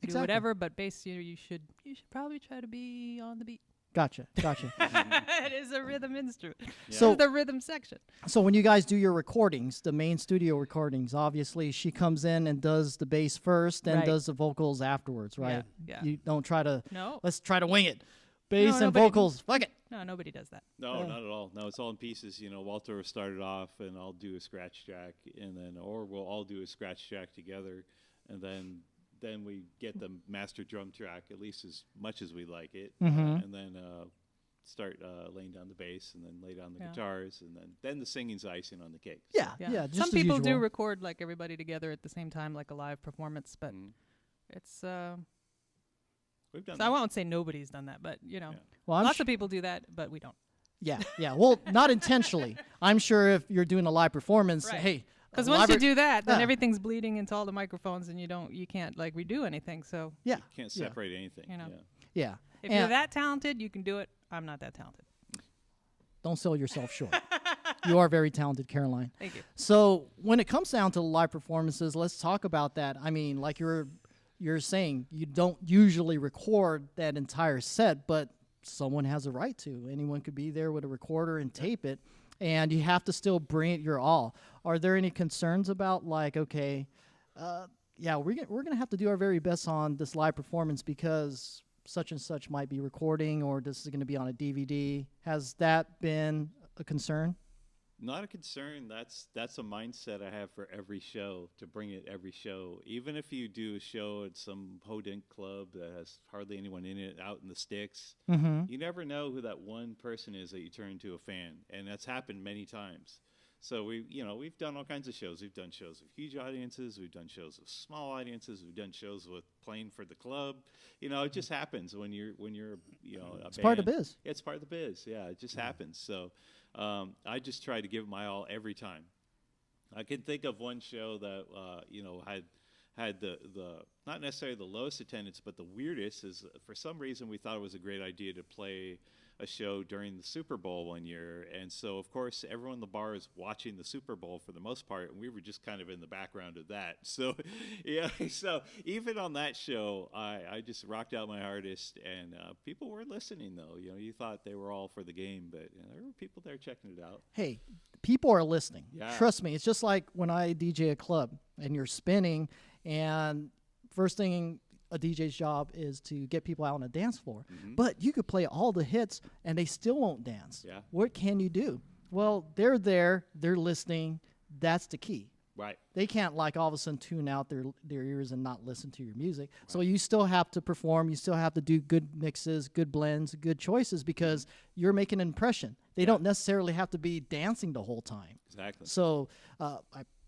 Exactly. whatever. But bass, you should probably try to be on the beat. Gotcha. It is a rhythm instrument. Yeah. So- the rhythm section. So when you guys do your recordings, the main studio recordings, obviously she comes in and does the bass first, then Right. does the vocals afterwards, right? Yeah. You don't try to No. let's try to wing it. Bass and nobody- vocals, fuck it. No, nobody does that. No, Yeah. not at all. No, it's all in pieces. Walter started off, and I'll do a scratch track, and then we'll all do a scratch track together, and then we get the master drum track at least as much as we like it, Mhm. and then start laying down the bass, and then lay down the Yeah. guitars, and then the singing's icing on the cake. Yeah, yeah. just Some as people do usual. record like everybody together at the same time, like a live performance. But Mhm. it's We've done so I that. won't say nobody's done that, but Well, I'm lots su- of people do that, but we don't. yeah, yeah. Well, not intentionally. I'm sure if you're doing a live performance, Right. hey, Because a once you live- do that, then Yeah. everything's bleeding into all the microphones, and you can't like redo anything. So yeah, Can't yeah. separate anything. You know. Yeah. yeah. if And you're that talented, you can do it. I'm not that talented. don't sell yourself short. You are very talented, Caroline. Thank you. So when it comes down to live performances, let's talk about that. I mean, like you're saying, you don't usually record that entire set, but someone has a right to. Anyone could be there with a recorder and tape it, and you have to still bring it your all. Are there any concerns about, like, okay, yeah, we're going to have to do our very best on this live performance because such and such might be recording, or this is going to be on a DVD? Has that been a concern? Not a concern. That's a mindset I have for every show, to bring it every show. Even if you do a show at some podunk club that has hardly anyone in it, out in the sticks, you never know who that one person is that you turn to a fan, and that's happened many times. So we've done all kinds of shows. We've done shows with huge audiences. We've done shows with small audiences. We've done shows with playing for the club. It just happens when you're a It's band. part of the biz. It's part of the biz. Yeah, it just happens. So I just try to give it my all every time. I can think of one show that had the not necessarily the lowest attendance, but the weirdest is, for some reason we thought it was a great idea to play a show during the Super Bowl one year, and so of course everyone in the bar is watching the Super Bowl for the most part, and we were just kind of in the background of that. So yeah, so even on that show, I just rocked out my hardest, and people were listening though. You thought they were all for the game, but there were people there checking it out. Hey, people are listening. Yeah. Trust me. It's just like when I DJ a club and you're spinning, and first thing a DJ's job is to get people out on a dance floor. But you could play all the hits and they still won't dance. Yeah. What can you do? Well, they're there, they're listening. That's the key. Right. They can't, like, all of a sudden tune out their ears and not listen to your music. Right. So you still have to perform. You still have to do good mixes, good blends, good choices, because you're making an impression. They don't necessarily have to be dancing the whole time. Exactly. So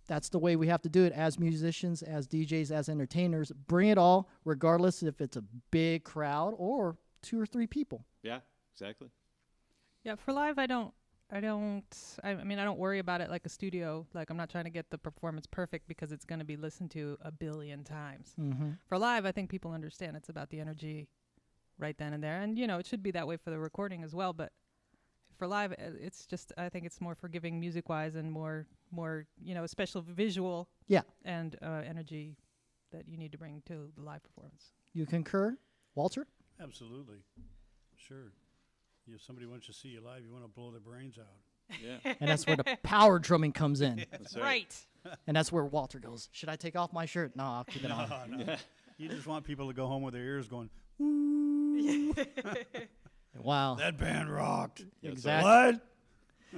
that's the way we have to do it as musicians, as DJs, as entertainers. Bring it all, regardless if it's a big crowd or 2 or 3 people. Yeah, exactly. Yeah, for live, I mean, I don't worry about it like a studio. Like, I'm not trying to get the performance perfect because it's going to be listened to a billion times. For live, I think people understand it's about the energy right then and there. And, it should be that way for the recording as well. But for live, it's just, I think it's more forgiving music-wise and more a special visual and energy that you need to bring to the live performance. You concur, Walter? Absolutely. Sure. If somebody wants to see you live, you want to blow their brains out. Yeah. And that's where the power drumming comes in. That's Right. And that's where Walter goes, should I take off my shirt? No, I'll keep it on. No. Yeah. You just want people to go home with their ears going, Wow. that band rocked. Exactly.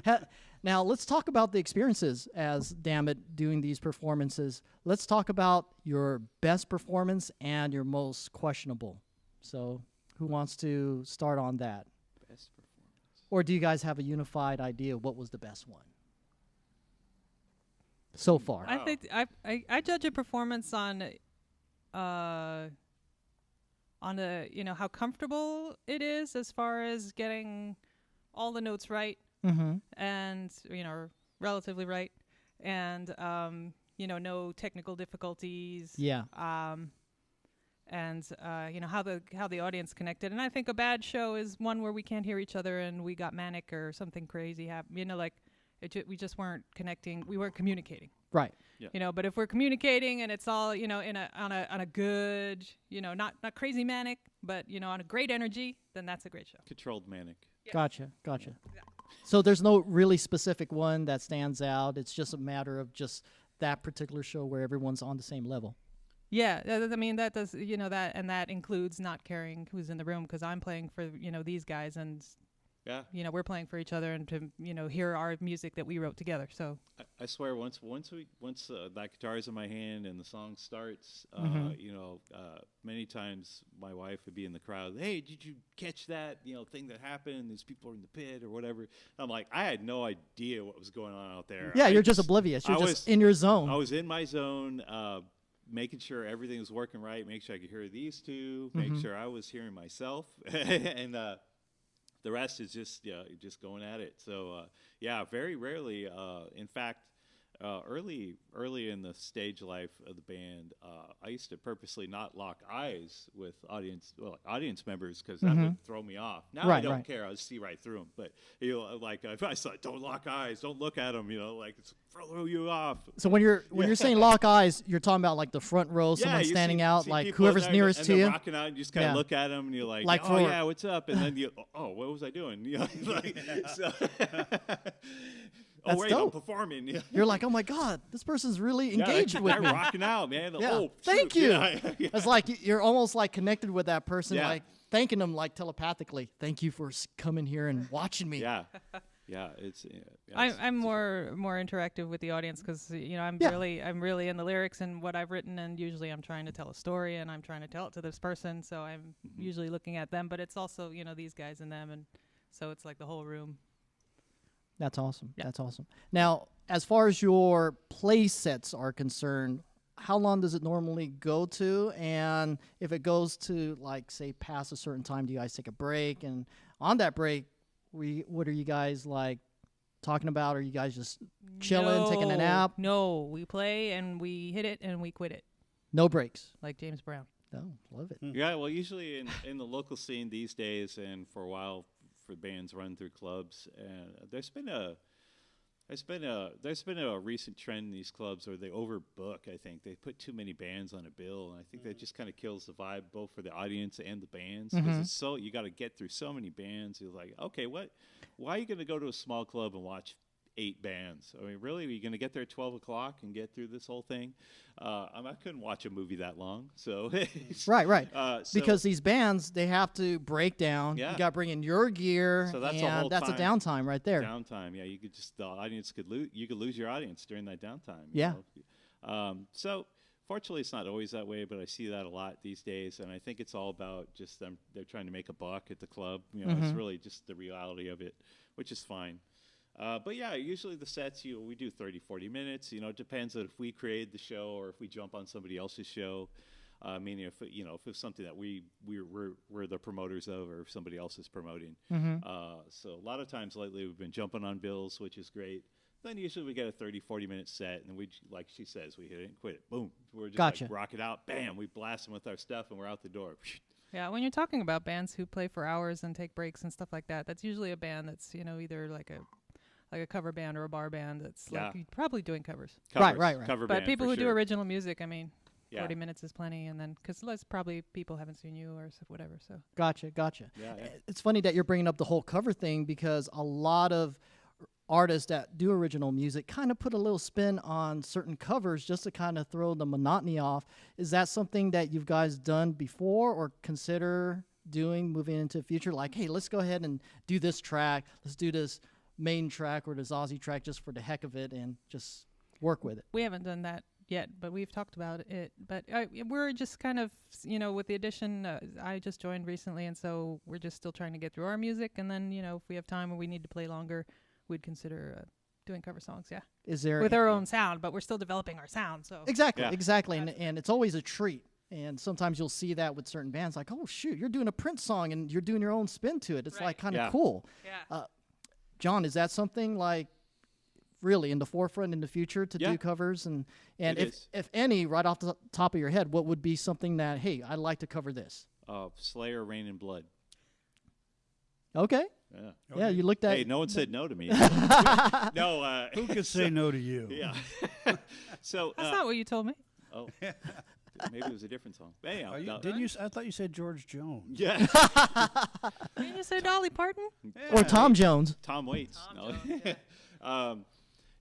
What? Now, let's talk about the experiences as Dammit doing these performances. Let's talk about your best performance and your most questionable. So who wants to start on that? Best performance. Or do you guys have a unified idea of what was the best one so far? I think I judge a performance on how comfortable it is as far as getting all the notes right. And relatively right, and no technical difficulties. Yeah. And how the audience connected. And I think a bad show is one where we can't hear each other and we got manic or something crazy happen. We just weren't connecting. We weren't communicating. Right. Yeah. But if we're communicating and it's all on a good, not crazy manic, but on a great energy, then that's a great show. Controlled manic. Yes. Gotcha. Exactly. So there's no really specific one that stands out. It's just a matter of just that particular show where everyone's on the same level. Yeah, I mean that does, that, and that includes not caring who's in the room, because I'm playing for these guys, and we're playing for each other, and to hear our music that we wrote together. So I swear, once that guitar is in my hand and the song starts, many times my wife would be in the crowd. Hey, did you catch that thing that happened? These people are in the pit or whatever. I'm like, I had no idea what was going on out there. Yeah, you're just oblivious. You're just in your zone. I was in my zone, making sure everything was working right, make sure I could hear these two, make sure I was hearing myself, and the rest is just going at it. So very rarely. In fact, Early in the stage life of the band, I used to purposely not lock eyes with audience members because that would throw me off. Now I Right, don't right. care; I see right through them. But like if I saw, don't lock eyes, don't look at them. Like it's throw you off. So when you're saying lock eyes, you're talking about like the front row, someone you standing see- out, see like people whoever's there nearest and to they're you. rocking out, and you just kind of Yeah. look at them, and you're like, Like oh for- yeah, what's up? And then what was I doing? So, oh That's wait, dope. I'm performing. You're like, oh my God, this person's really engaged with they're me. rocking out, man. Yeah. Oh, Thank shoot. you. Yeah. It's like you're almost like connected with that person, Yeah. like thanking them like telepathically. Thank you for coming here and watching me. Yeah, yeah. It's. Yeah, I'm more interactive with the audience because I'm Yeah. really in the lyrics and what I've written, and usually I'm trying to tell a story and I'm trying to tell it to this person, so I'm usually looking at them, but it's also these guys and them, and so it's like the whole room. That's awesome. Yeah. That's awesome. Now, as far as your play sets are concerned, how long does it normally go to? And if it goes to, like, say, past a certain time, do you guys take a break? And on that break, what are you guys, like, talking about? Are you guys just chilling, taking a nap? No, we play and we hit it and we quit it, No breaks. like James Brown. Oh, love it. Yeah, well, usually in the local scene these days, and for a while, for bands run through clubs, and there's been a recent trend in these clubs where they overbook. I think they put too many bands on a bill, and I think that just kind of kills the vibe both for the audience and the bands because it's so you got to get through so many bands. You're like, okay, why are you going to go to a small club and watch 8 bands? I mean, really, are you going to get there at 12 o'clock and get through this whole thing? I couldn't watch a movie that long, so Right. so- Because these bands, they have to break down. Yeah. You got to bring in your gear, So that's a and whole that's a time. downtime right there. Downtime, yeah. You could just the audience could lose. You could lose your audience during that downtime. Yeah. So fortunately, it's not always that way, but I see that a lot these days, and I think it's all about just them. They're trying to make a buck at the club. It's really just the reality of it, which is fine. But yeah, usually the sets, we do 30, 40 minutes. It depends on if we created the show or if we jump on somebody else's show. Meaning if it's something that we're the promoters of, or if somebody else is promoting. So a lot of times lately we've been jumping on bills, which is great. Then usually we get a 30, 40-minute set, and we, like she says, we hit it and quit it. Boom. We're just Gotcha. like rock it out. Bam. We blast them with our stuff, and we're out the door. Yeah, when you're talking about bands who play for hours and take breaks and stuff like that, that's usually a band that's either like a cover band or a bar band that's Yeah. like probably doing covers. Right. Cover But band people for who do sure. original music, I mean, Yeah. 40 minutes is plenty, and then because less probably people haven't seen you or whatever. So Gotcha. Yeah. It's funny that you're bringing up the whole cover thing because a lot of artists that do original music kind of put a little spin on certain covers just to kind of throw the monotony off. Is that something that you guys done before or consider doing moving into the future? Like, hey, let's go ahead and do this track. Let's do this main track or this Aussie track just for the heck of it and just work with it. we haven't done that yet, but we've talked about it. But we're just kind of, with the addition, I just joined recently, and so we're just still trying to get through our music. And then, if we have time and we need to play longer, we'd consider doing cover songs, yeah. Is there With our own sound, but we're still developing our sound, so. Exactly, Yeah. exactly. And it's always a treat. And sometimes you'll see that with certain bands, like, oh, shoot, you're doing a Prince song and you're doing your own spin to it. It's Right. like kind of Yeah. cool. Yeah. John, is that something like really in the forefront in the future to Yeah. do covers? And It if any, right off the top of your head, what would be something that, hey, I'd like to cover this? Slayer, Rain and Blood. Okay. Yeah. Yeah, you looked at Hey, no one said no to me. No. Who could say no to you? Yeah. So. That's not what you told me. Oh. Maybe it was a different song. Anyhow, Are you, no. didn't you? I thought you said George Jones. Yeah. Didn't you say Dolly Parton? or Tom Jones. Tom Waits. Tom No.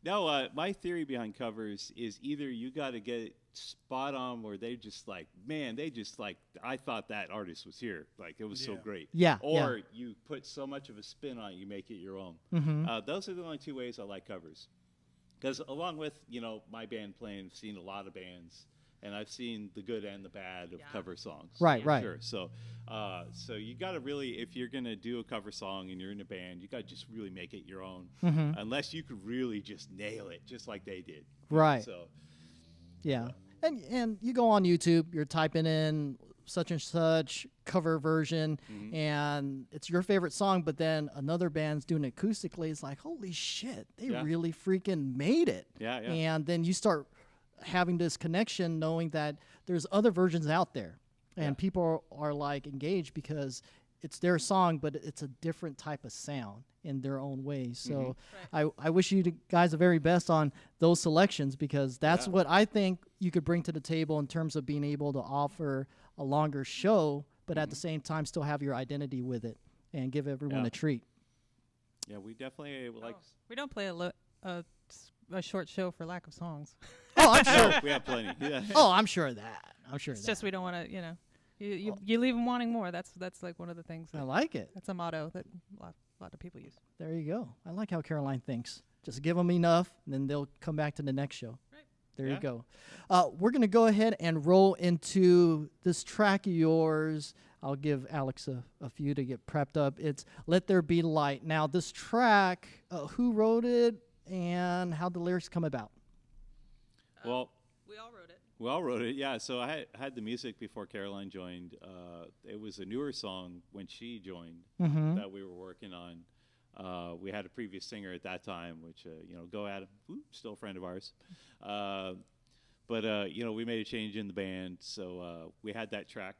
Jones, My theory behind covers is either you got to get it spot on where they just like, I thought that artist was here. Like, it was so Yeah. great. Yeah, Or you put so much of a spin on it, you make it your own. Those are the only two ways I like covers. Because along with, my band playing, I've seen a lot of bands. And I've seen the good and the bad of cover songs. Right, for right. Sure. So you got to really, if you're going to do a cover song and you're in a band, you got to just really make it your own. Unless you could really just nail it, just like they did. Right. So, Yeah. And you go on YouTube, you're typing in such and such cover version, and it's your favorite song, but then another band's doing it acoustically. It's like, holy shit, they really freaking made it. Yeah, yeah. And then you start having this connection, knowing that there's other versions out there, and people are like engaged because it's their song, but it's a different type of sound in their own way. So I wish you guys the very best on those selections, because that's what I think you could bring to the table in terms of being able to offer a longer show, but at the same time still have your identity with it and give everyone a treat. Yeah, we definitely like. We don't play a short show for lack of songs. Oh, I'm sure. We have plenty. Yeah. Oh, I'm sure of that. I'm sure of It's that. just we don't want to, you leave them wanting more. That's like one of the things. I like it. That's a motto that a lot of people use. There you go. I like how Caroline thinks. Just give them enough, and then they'll come back to the next show. Right. There Yeah. you go. We're going to go ahead and roll into this track of yours. I'll give Alex a few to get prepped up. It's Let There Be Light. Now, this track, who wrote it and how the lyrics come about? Well, We all wrote it. we all wrote it. Yeah. So I had the music before Caroline joined. It was a newer song when she joined that we were working on. We had a previous singer at that time, which go Adam, still a friend of ours. But we made a change in the band, so we had that track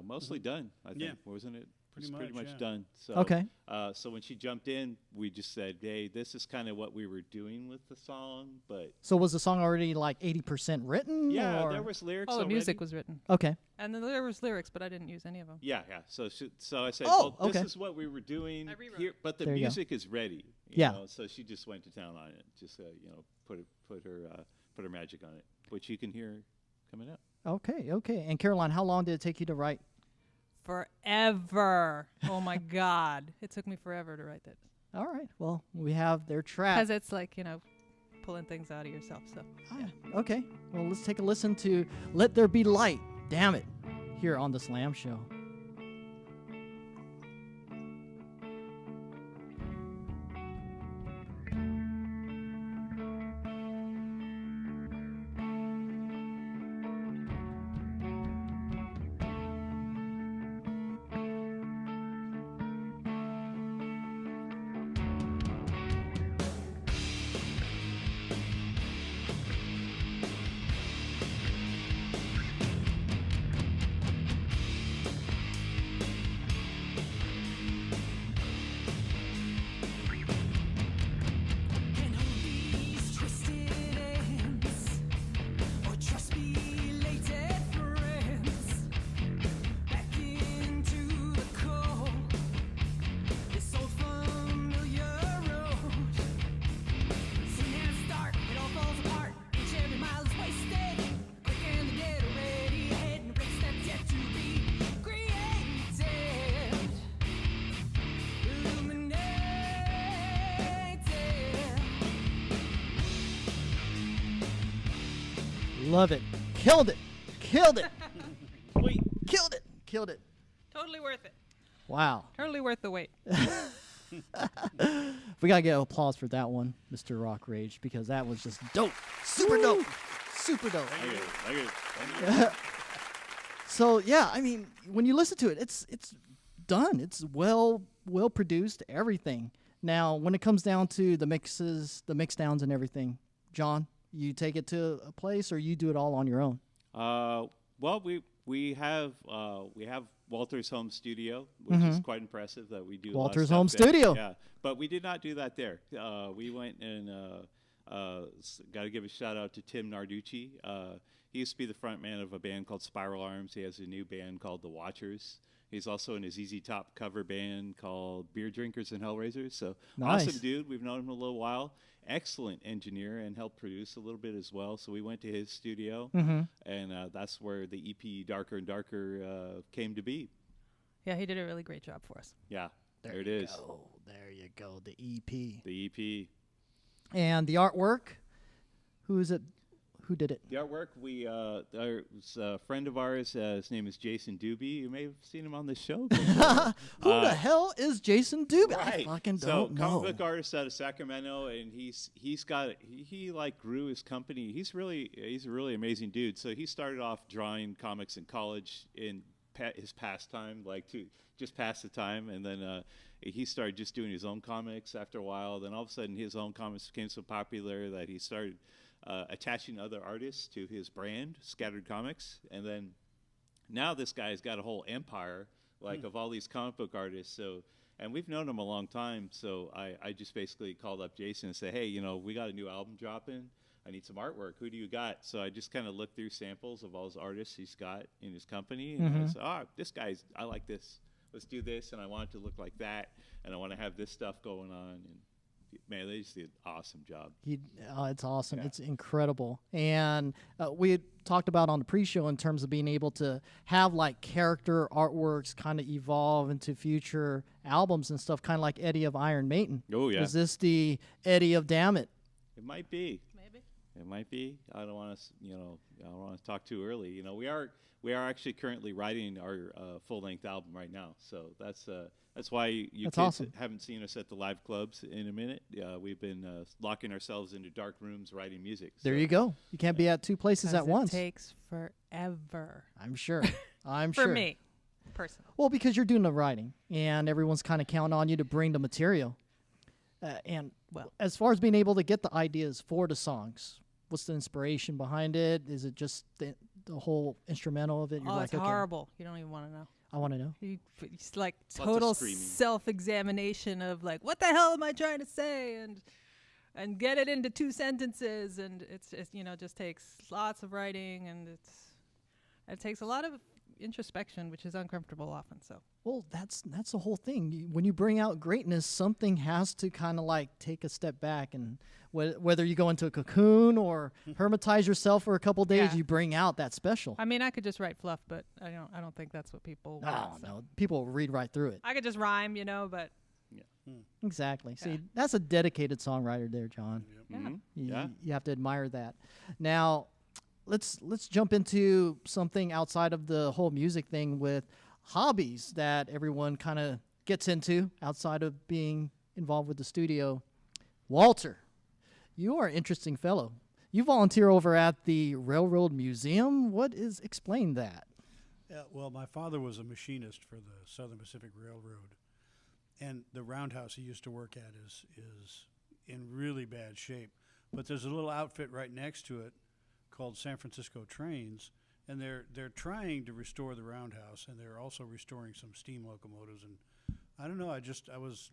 mostly done. I think, wasn't it? Pretty It's pretty much, much yeah. done. So, Okay. So when she jumped in, we just said, "Hey, this is kind of what we were doing with the song." But So was the song already like 80% written? yeah, or? there was lyrics. All the already. music was written, Okay. and then there was lyrics, but I didn't use any of them. Yeah, yeah. So I said, Oh, well, okay. this is what we were doing I rewrote here, it. but the There you go. music is ready. You Yeah. know, so she just went to town on it. Just put her magic on it, which you can hear coming up. Okay. And Caroline, how long did it take you to write? Forever. Oh my God, it took me forever to write that All right. Well, we have their track. because it's like pulling things out of yourself. So Okay. Well, let's take a listen to Let There Be Light. Damn it. Here on the Slam Show. Can hold these twisted ends, or trust belated friends. Back into the cold, this old familiar road. Soon as dark, it all falls apart. Each every mile is wasted. Quick and the dead already ahead, and a race that's yet to be created. Illuminated. Love it. Killed it. Killed it. Wait, Killed it. Killed it. totally worth it. Wow. Totally worth the wait. We got to get applause for that one, Mr. Rock Rage, because that was just dope. Super dope. Super dope. I get it. So, yeah, I mean, when you listen to it, it's done. It's well produced, everything. Now, when it comes down to the mixes, the mix downs and everything, John, you take it to a place or you do it all on your own? Well, we have Walter's home studio, which is quite impressive that we do. Walter's a lot home of stuff there. studio. Yeah, but we did not do that there. We went and got to give a shout out to Tim Narducci. He used to be the front man of a band called Spiral Arms. He has a new band called The Watchers. He's also in a ZZ Top cover band called Beer Drinkers and Hellraisers. So Nice. awesome dude. We've known him a little while. Excellent engineer and helped produce a little bit as well. So we went to his studio, and that's where the EP Darker and Darker came to be. Yeah, he did a really great job for us. Yeah, there it is. Oh, there you go. The EP. The EP. And the artwork, who is it? Who did it? The artwork, there's a friend of ours. His name is Jason Doobie. You may have seen him on the show. Who the hell is Jason Dubin? I Right. fucking So don't know. comic book artist out of Sacramento, and he like grew his company. He's a really amazing dude. So he started off drawing comics in college, and his pastime, like to just pass the time. And then he started just doing his own comics after a while. Then all of a sudden, his own comics became so popular that he started attaching other artists to his brand, Scattered Comics. And then now this guy's got a whole empire, like of all these comic book artists. So, and we've known him a long time. So I just basically called up Jason and said, hey, you know, we got a new album dropping. I need some artwork. Who do you got? So I just kind of looked through samples of all his artists he's got in his company. And I said, this guy's, I like this. Let's do this. And I want it to look like that. And I want to have this stuff going on. And man, they just did an awesome job. It's awesome. Yeah. It's incredible. And we had talked about on the pre-show in terms of being able to have like character artworks kind of evolve into future albums and stuff, kind of like Eddie of Iron Maiden. Oh, yeah. Is this the Eddie of Dammit? It might be. Maybe. It might be. I don't want to, I don't want to talk too early. You know, we are actually currently writing our full-length album right now. So that's why you That's kids awesome. haven't seen us at the live clubs in a minute. We've been locking ourselves into dark rooms writing music. There So you go. You can't be at two places 'Cause at once. It takes forever. I'm sure. I'm For sure. me, personally. Well, because you're doing the writing, and everyone's kind of counting on you to bring the material. And Well. as far as being able to get the ideas for the songs, what's the inspiration behind it? Is it just the whole instrumental of it? You're Oh, like, it's okay, horrible. You don't even want to know. I want to know. It's like of total screaming. self-examination of like, what the hell am I trying to say, and get it into 2 sentences, and it's just takes lots of writing, and it takes a lot of introspection, which is uncomfortable often. So Well, that's the whole thing. When you bring out greatness, something has to kind of like take a step back, and whether you go into a cocoon or hermitize yourself for a couple days, Yeah. you bring out that special. I mean, I could just write fluff, but I don't think that's what people Oh want. so. no, people read right through it. I could just rhyme, but Exactly. See, Yeah. that's a dedicated songwriter there, John. yeah. Mhm. You, Yeah. you have to admire that. Now, let's jump into something outside of the whole music thing with hobbies that everyone kind of gets into outside of being involved with the studio. Walter, you are an interesting fellow. You volunteer over at the Railroad Museum. Explain that? Yeah, well, my father was a machinist for the Southern Pacific Railroad, and the roundhouse he used to work at is in really bad shape. But there's a little outfit right next to it called San Francisco Trains, and they're trying to restore the roundhouse, and they're also restoring some steam locomotives. And I don't know, I was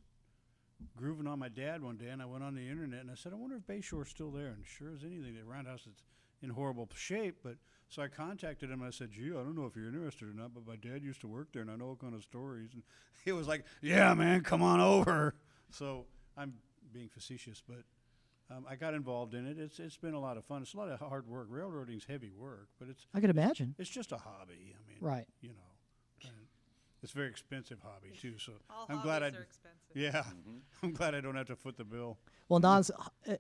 grooving on my dad one day, and I went on the internet and I said, I wonder if Bayshore's still there. And sure as anything, the roundhouse is in horrible shape. But so I contacted him and I said, gee, I don't know if you're interested or not, but my dad used to work there and I know all kind of stories. And he was like, yeah, man, come on over. So I'm being facetious, but I got involved in it. It's been a lot of fun. It's a lot of hard work. Railroading's heavy work, but I could imagine. it's just a hobby. I mean, Right. you know, and it's a very expensive hobby too. So All I'm glad hobbies are expensive. yeah, I'm glad I don't have to foot the bill. Well, not as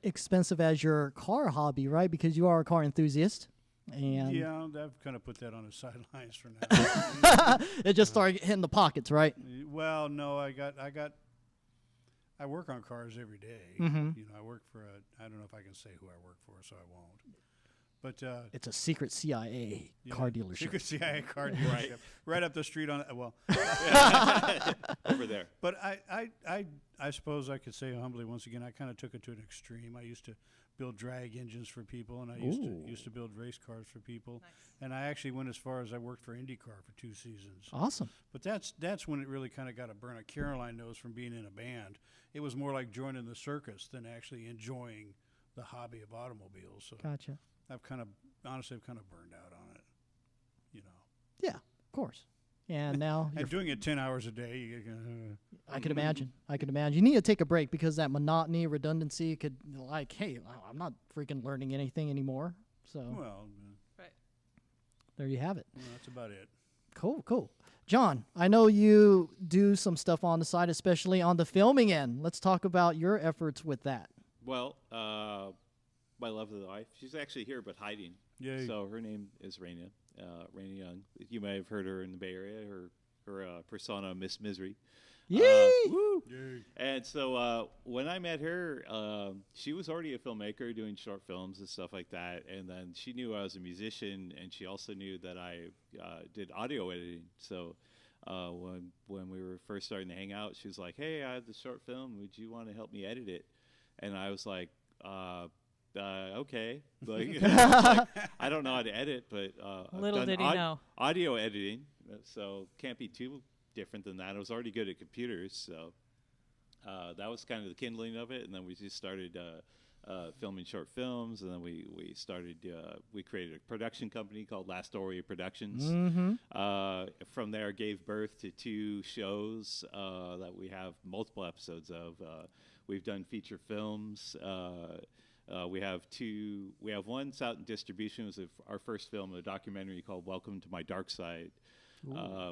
expensive as your car hobby, right? Because you are a car enthusiast. And Yeah, I've kind of put that on the sidelines for now. it just started hitting the pockets, right? Well, no, I work on cars every day. Mhm. You know, I work for I don't know if I can say who I work for, so I won't. But It's a secret CIA yeah, car dealership. secret CIA car dealership, right up the street on. Well, Over there. but I suppose I could say humbly once again, I kind of took it to an extreme. I used to build drag engines for people, and I used to build race cars for people. Nice. And I actually went as far as I worked for IndyCar for 2 seasons. Awesome. But that's when it really kind of got a burn. Caroline knows from being in a band. It was more like joining the circus than actually enjoying the hobby of automobiles. So Gotcha. I've kind of burned out on it. You know, Yeah, of course. And now and doing it 10 hours a day. I could imagine. You need to take a break because that monotony, redundancy could like, hey, I'm not freaking learning anything anymore. So Well, Right. there you have it. that's about it. Cool. John, I know you do some stuff on the side, especially on the filming end. Let's talk about your efforts with that. Well, my lovely wife, she's actually here but hiding. Yay. So her name is Raina, Raina Young. You may have heard her in the Bay Area. Her persona, Miss Misery. Yay! Woo! Yay. And so when I met her, she was already a filmmaker doing short films and stuff like that. And then she knew I was a musician, and she also knew that I did audio editing. So when we were first starting to hang out, she was like, "Hey, I have this short film. Would you want to help me edit it?" And I was like, "Okay." Like, I don't know how to edit, but I've Little done did he know. audio editing, so can't be too different than that. I was already good at computers, so that was kind of the kindling of it. And then we just started filming short films, and then we created a production company called Last Story Productions. From there, gave birth to 2 shows that we have multiple episodes of. We've done feature films. We have one that's out in distribution. It was our first film, a documentary called Welcome to My Dark Side,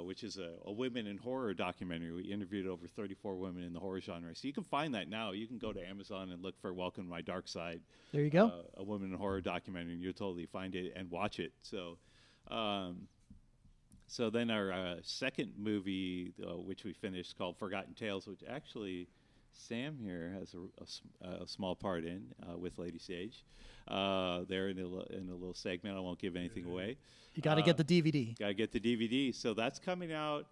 which is a women in horror documentary. We interviewed over 34 women in the horror genre. So you can find that now. You can go to Amazon and look for Welcome to My Dark Side. There you go. A women in horror documentary, and you'll totally find it and watch it. So so then our second movie, which we finished, called Forgotten Tales, which actually Sam here has a small part in with Lady Sage. They're in a little segment. I won't give anything away. You got to get the DVD. Got to get the DVD. So that's coming out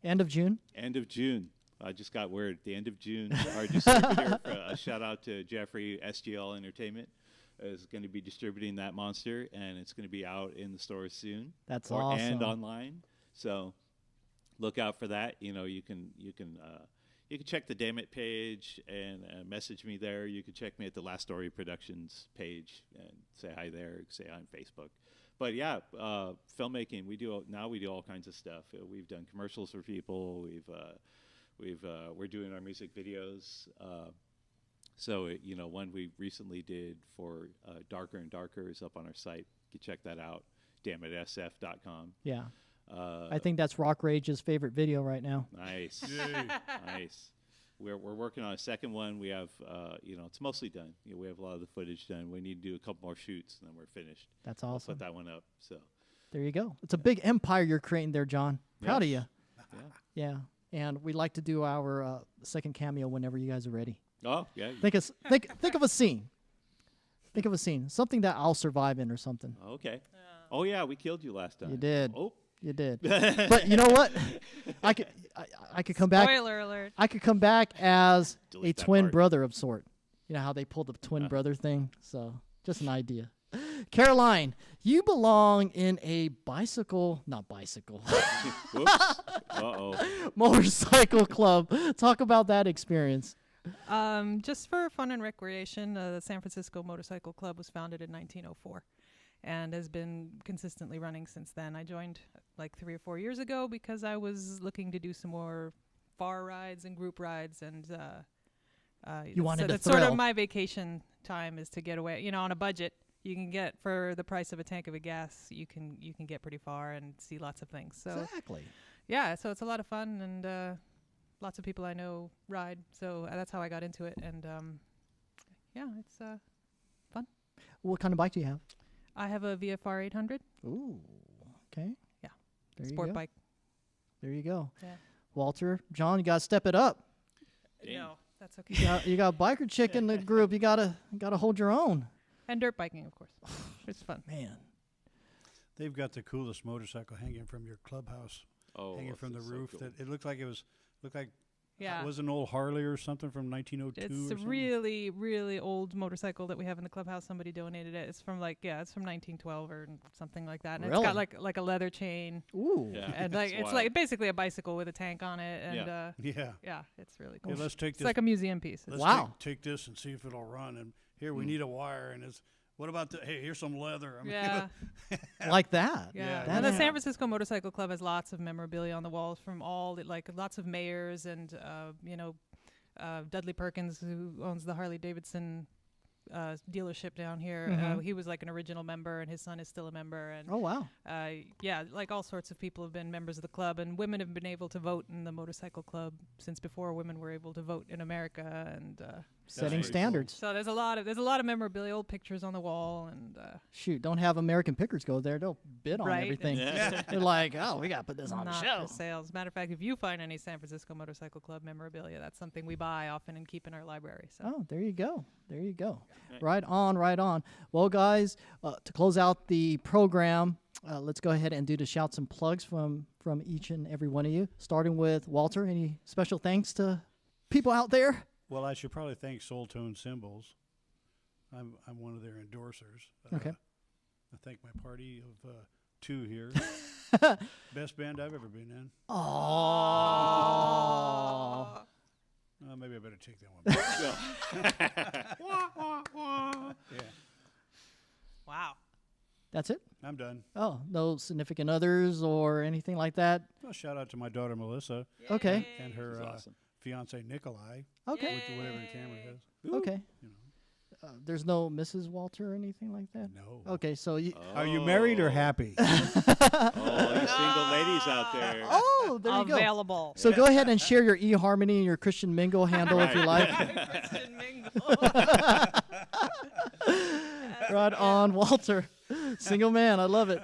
End of June. end of June. I just got word. The end of June. Our distributor, a shout out to Jeffrey, SGL Entertainment, is going to be distributing that monster, and it's going to be out in the stores soon. That's and awesome. online. So look out for that. You know, you can check the Dammit page and message me there. You can check me at the Last Story Productions page and say hi there. Say hi on Facebook. But yeah, filmmaking. We do all kinds of stuff. We've done commercials for people. We're doing our music videos. So one we recently did for Darker and Darker is up on our site. You can check that out. dammitsf.com. Yeah. I think that's Rock Rage's favorite video right now. Nice. Nice. We're working on a second one. We have, it's mostly done. We have a lot of the footage done. We need to do a couple more shoots, and then we're finished. That's I'll awesome. put that one up. So There you go. It's a big empire you're creating there, John. Proud of you. Yeah. Yeah. And we like to do our second cameo whenever you guys are ready. Oh, yeah. Think of a scene. Think of a scene. Something that I'll survive in or something. Okay. Oh, yeah, we killed you last time. You did. Oh. You did. But you know what? I could come back. Spoiler alert. I could come back as Delete a that twin part. brother of sort. You know how they pulled the twin brother thing? So just an idea. Caroline, you belong in a not bicycle, Whoops. Uh-oh. motorcycle club. Talk about that experience. Just for fun and recreation, the San Francisco Motorcycle Club was founded in 1904 and has been consistently running since then. I joined like 3 or 4 years ago because I was looking to do some more far rides and group rides, and You wanted so to that's sort thrill. of my vacation time is to get away. On a budget, you can get for the price of a tank of gas, you can get pretty far and see lots of things. So Exactly. yeah, so it's a lot of fun, and lots of people I know ride. So that's how I got into it, and yeah, it's fun. What kind of bike do you have? I have a VFR 800 Ooh. Okay. Yeah. There you sport go. bike. There you go. Yeah. Walter, John, you gotta step it up. Damn. No, that's okay. You got a biker chick in the group. You gotta hold your own. And dirt biking, of course. It's fun. Man. They've got the coolest motorcycle hanging from your clubhouse, Oh, hanging from the this is so roof. cool. That it looked like Yeah. it was an old Harley or something from 1902. It's or a something. really, really old motorcycle that we have in the clubhouse. Somebody donated it. It's from it's from 1912 or something like that. And Really? it's got like a leather chain, Ooh. Yeah. and It's it's wild. like basically a bicycle with a tank on it. And Yeah. Yeah. it's really cool. Hey, let's take It's this. like a museum piece. Let's Wow. take this and see if it'll run. And here we need a wire. And what about hey, here's some leather. I mean, Yeah. Like that. Yeah, Yeah, and the yeah. San Francisco Motorcycle Club has lots of memorabilia on the walls from lots of mayors and Dudley Perkins, who owns the Harley Davidson dealership down here. Mhm. He was like an original member, and his son is still a member. And Oh wow. yeah, like all sorts of people have been members of the club, and women have been able to vote in the motorcycle club since before women were able to vote in America. And Setting pretty cool. standards. so there's a lot of memorabilia, old pictures on the wall, and Shoot, don't have American pickers go there. They'll bid on Right. everything. Yeah. They're like, oh, we got to put this on the not show. for sale. As a matter of fact, if you find any San Francisco Motorcycle Club memorabilia, that's something we buy often and keep in our library. So Oh, there you go. There you go. Right. Right on, right on. Well, guys, to close out the program, let's go ahead and do the shouts and plugs from each and every one of you. Starting with Walter. Any special thanks to people out there? Well, I should probably thank Soul Tone Cymbals. I'm one of their endorsers. Okay. I thank my party of two here. Best band I've ever been in. Oh. Maybe I better take that one back. Yeah, wow. That's it? I'm done. Oh, no significant others or anything like that? Well, shout out to my daughter Melissa Okay. and her That's awesome. fiance Nikolai, Okay. which whatever the camera is. Okay. You know. There's no Mrs. Walter or anything like that? No. Okay, so you. Are you married or happy? Oh, you single ladies out there. Oh, there you go. Available. So go ahead and share your eHarmony and your Christian Mingle handle if you like. Christian Mingle. Right on, Walter. Single man, I love it.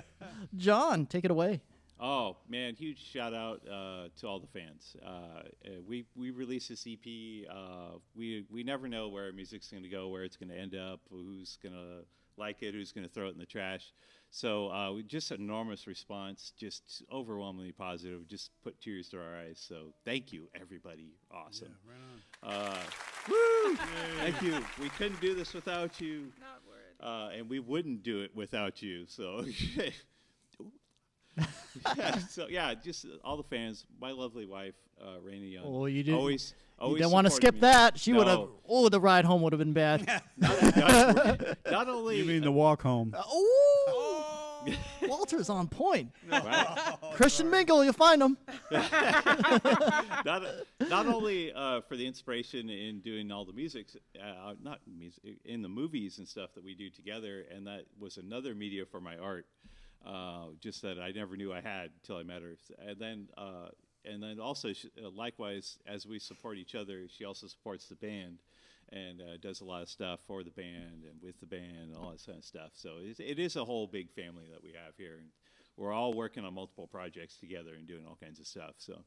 John, take it away. Oh man, huge shout out to all the fans. We released this EP. We never know where our music's going to go, where it's going to end up, who's going to like it, who's going to throw it in the trash. So we just enormous response, just overwhelmingly positive. Just put tears to our eyes. So thank you, everybody. Awesome. Yeah, right on. Woo! Thank you. We couldn't do this without you, Not worried. and we wouldn't do it without you. So. Yeah, so yeah, just all the fans. My lovely wife, Raina Young. Oh, you didn't. Always You didn't want to supported skip me. that. She would have. No. Oh, the ride home would have been bad. Not only You mean the walk home? Oh, Walter's on point. right, Christian Mingle, you'll find him. not only for the inspiration in doing all the music, not music, in the movies and stuff that we do together, and that was another media for my art. Just that I never knew I had until I met her, and then also likewise, as we support each other, she also supports the band and does a lot of stuff for the band and with the band and all that kind of stuff. So it is a whole big family that we have here, and we're all working on multiple projects together and doing all kinds of stuff. So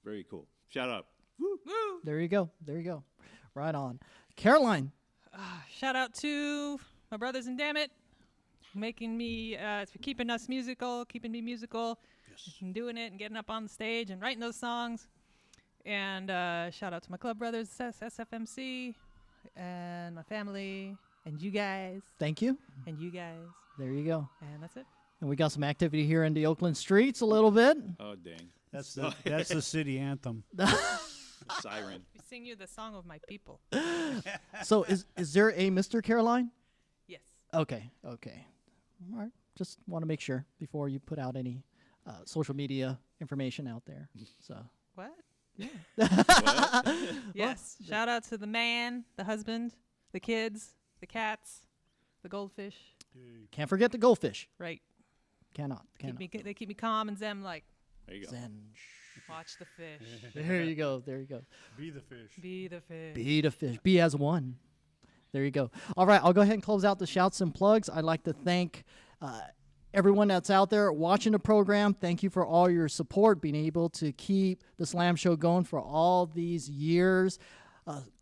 very cool. Shout out. Woo. There you go. There you go. Right on. Caroline. Shout out to my brothers in Dammit, making me, for keeping me musical, and doing it and getting up on the stage and writing those songs. And shout out to my club brothers, SFMC, and my family, and you guys, Thank you. and you guys, There you go. and that's it. And we got some activity here in the Oakland streets a little bit. Oh dang. That's the city anthem. Siren. We sing you the song of my people. So is there a Mr. Caroline? Yes. Okay. Okay. All right. Just want to make sure before you put out any social media information out there. So. What? What? Yes. Shout out to the man, the husband, the kids, the cats, the goldfish. Can't forget the goldfish. Right. Cannot. They keep me calm and zen. Like, There you go. Zen. watch the fish. There you go. There you go. Be the fish. Be the fish. Be the fish. Be as one. There you go. All right. I'll go ahead and close out the shouts and plugs. I'd like to thank everyone that's out there watching the program. Thank you for all your support, being able to keep the Slam Show going for all these years.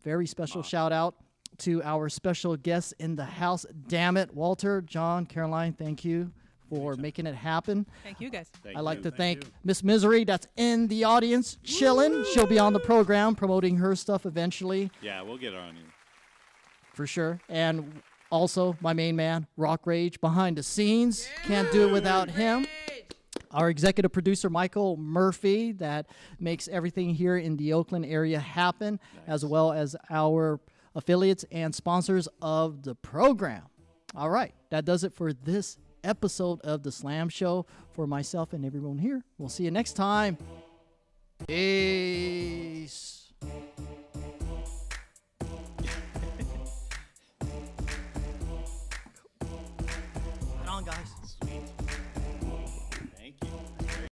Very special shout out to our special guests in the house. Dammit, Walter, John, Caroline, thank you for making it happen. Thank you guys. Thank I'd like you. to Thank thank you. Miss Misery that's in the audience chilling. She'll be on the program promoting her stuff eventually Yeah, we'll get her on you. for sure. And also my main man, Rock Rage, behind the scenes. Can't do it without him. Our executive producer, Michael Murphy, that makes everything here in the Oakland area happen, as well as our affiliates and sponsors of the program. All right, that does it for this episode of The Slam Show. For myself and everyone here, we'll see you next time. Peace. on, guys.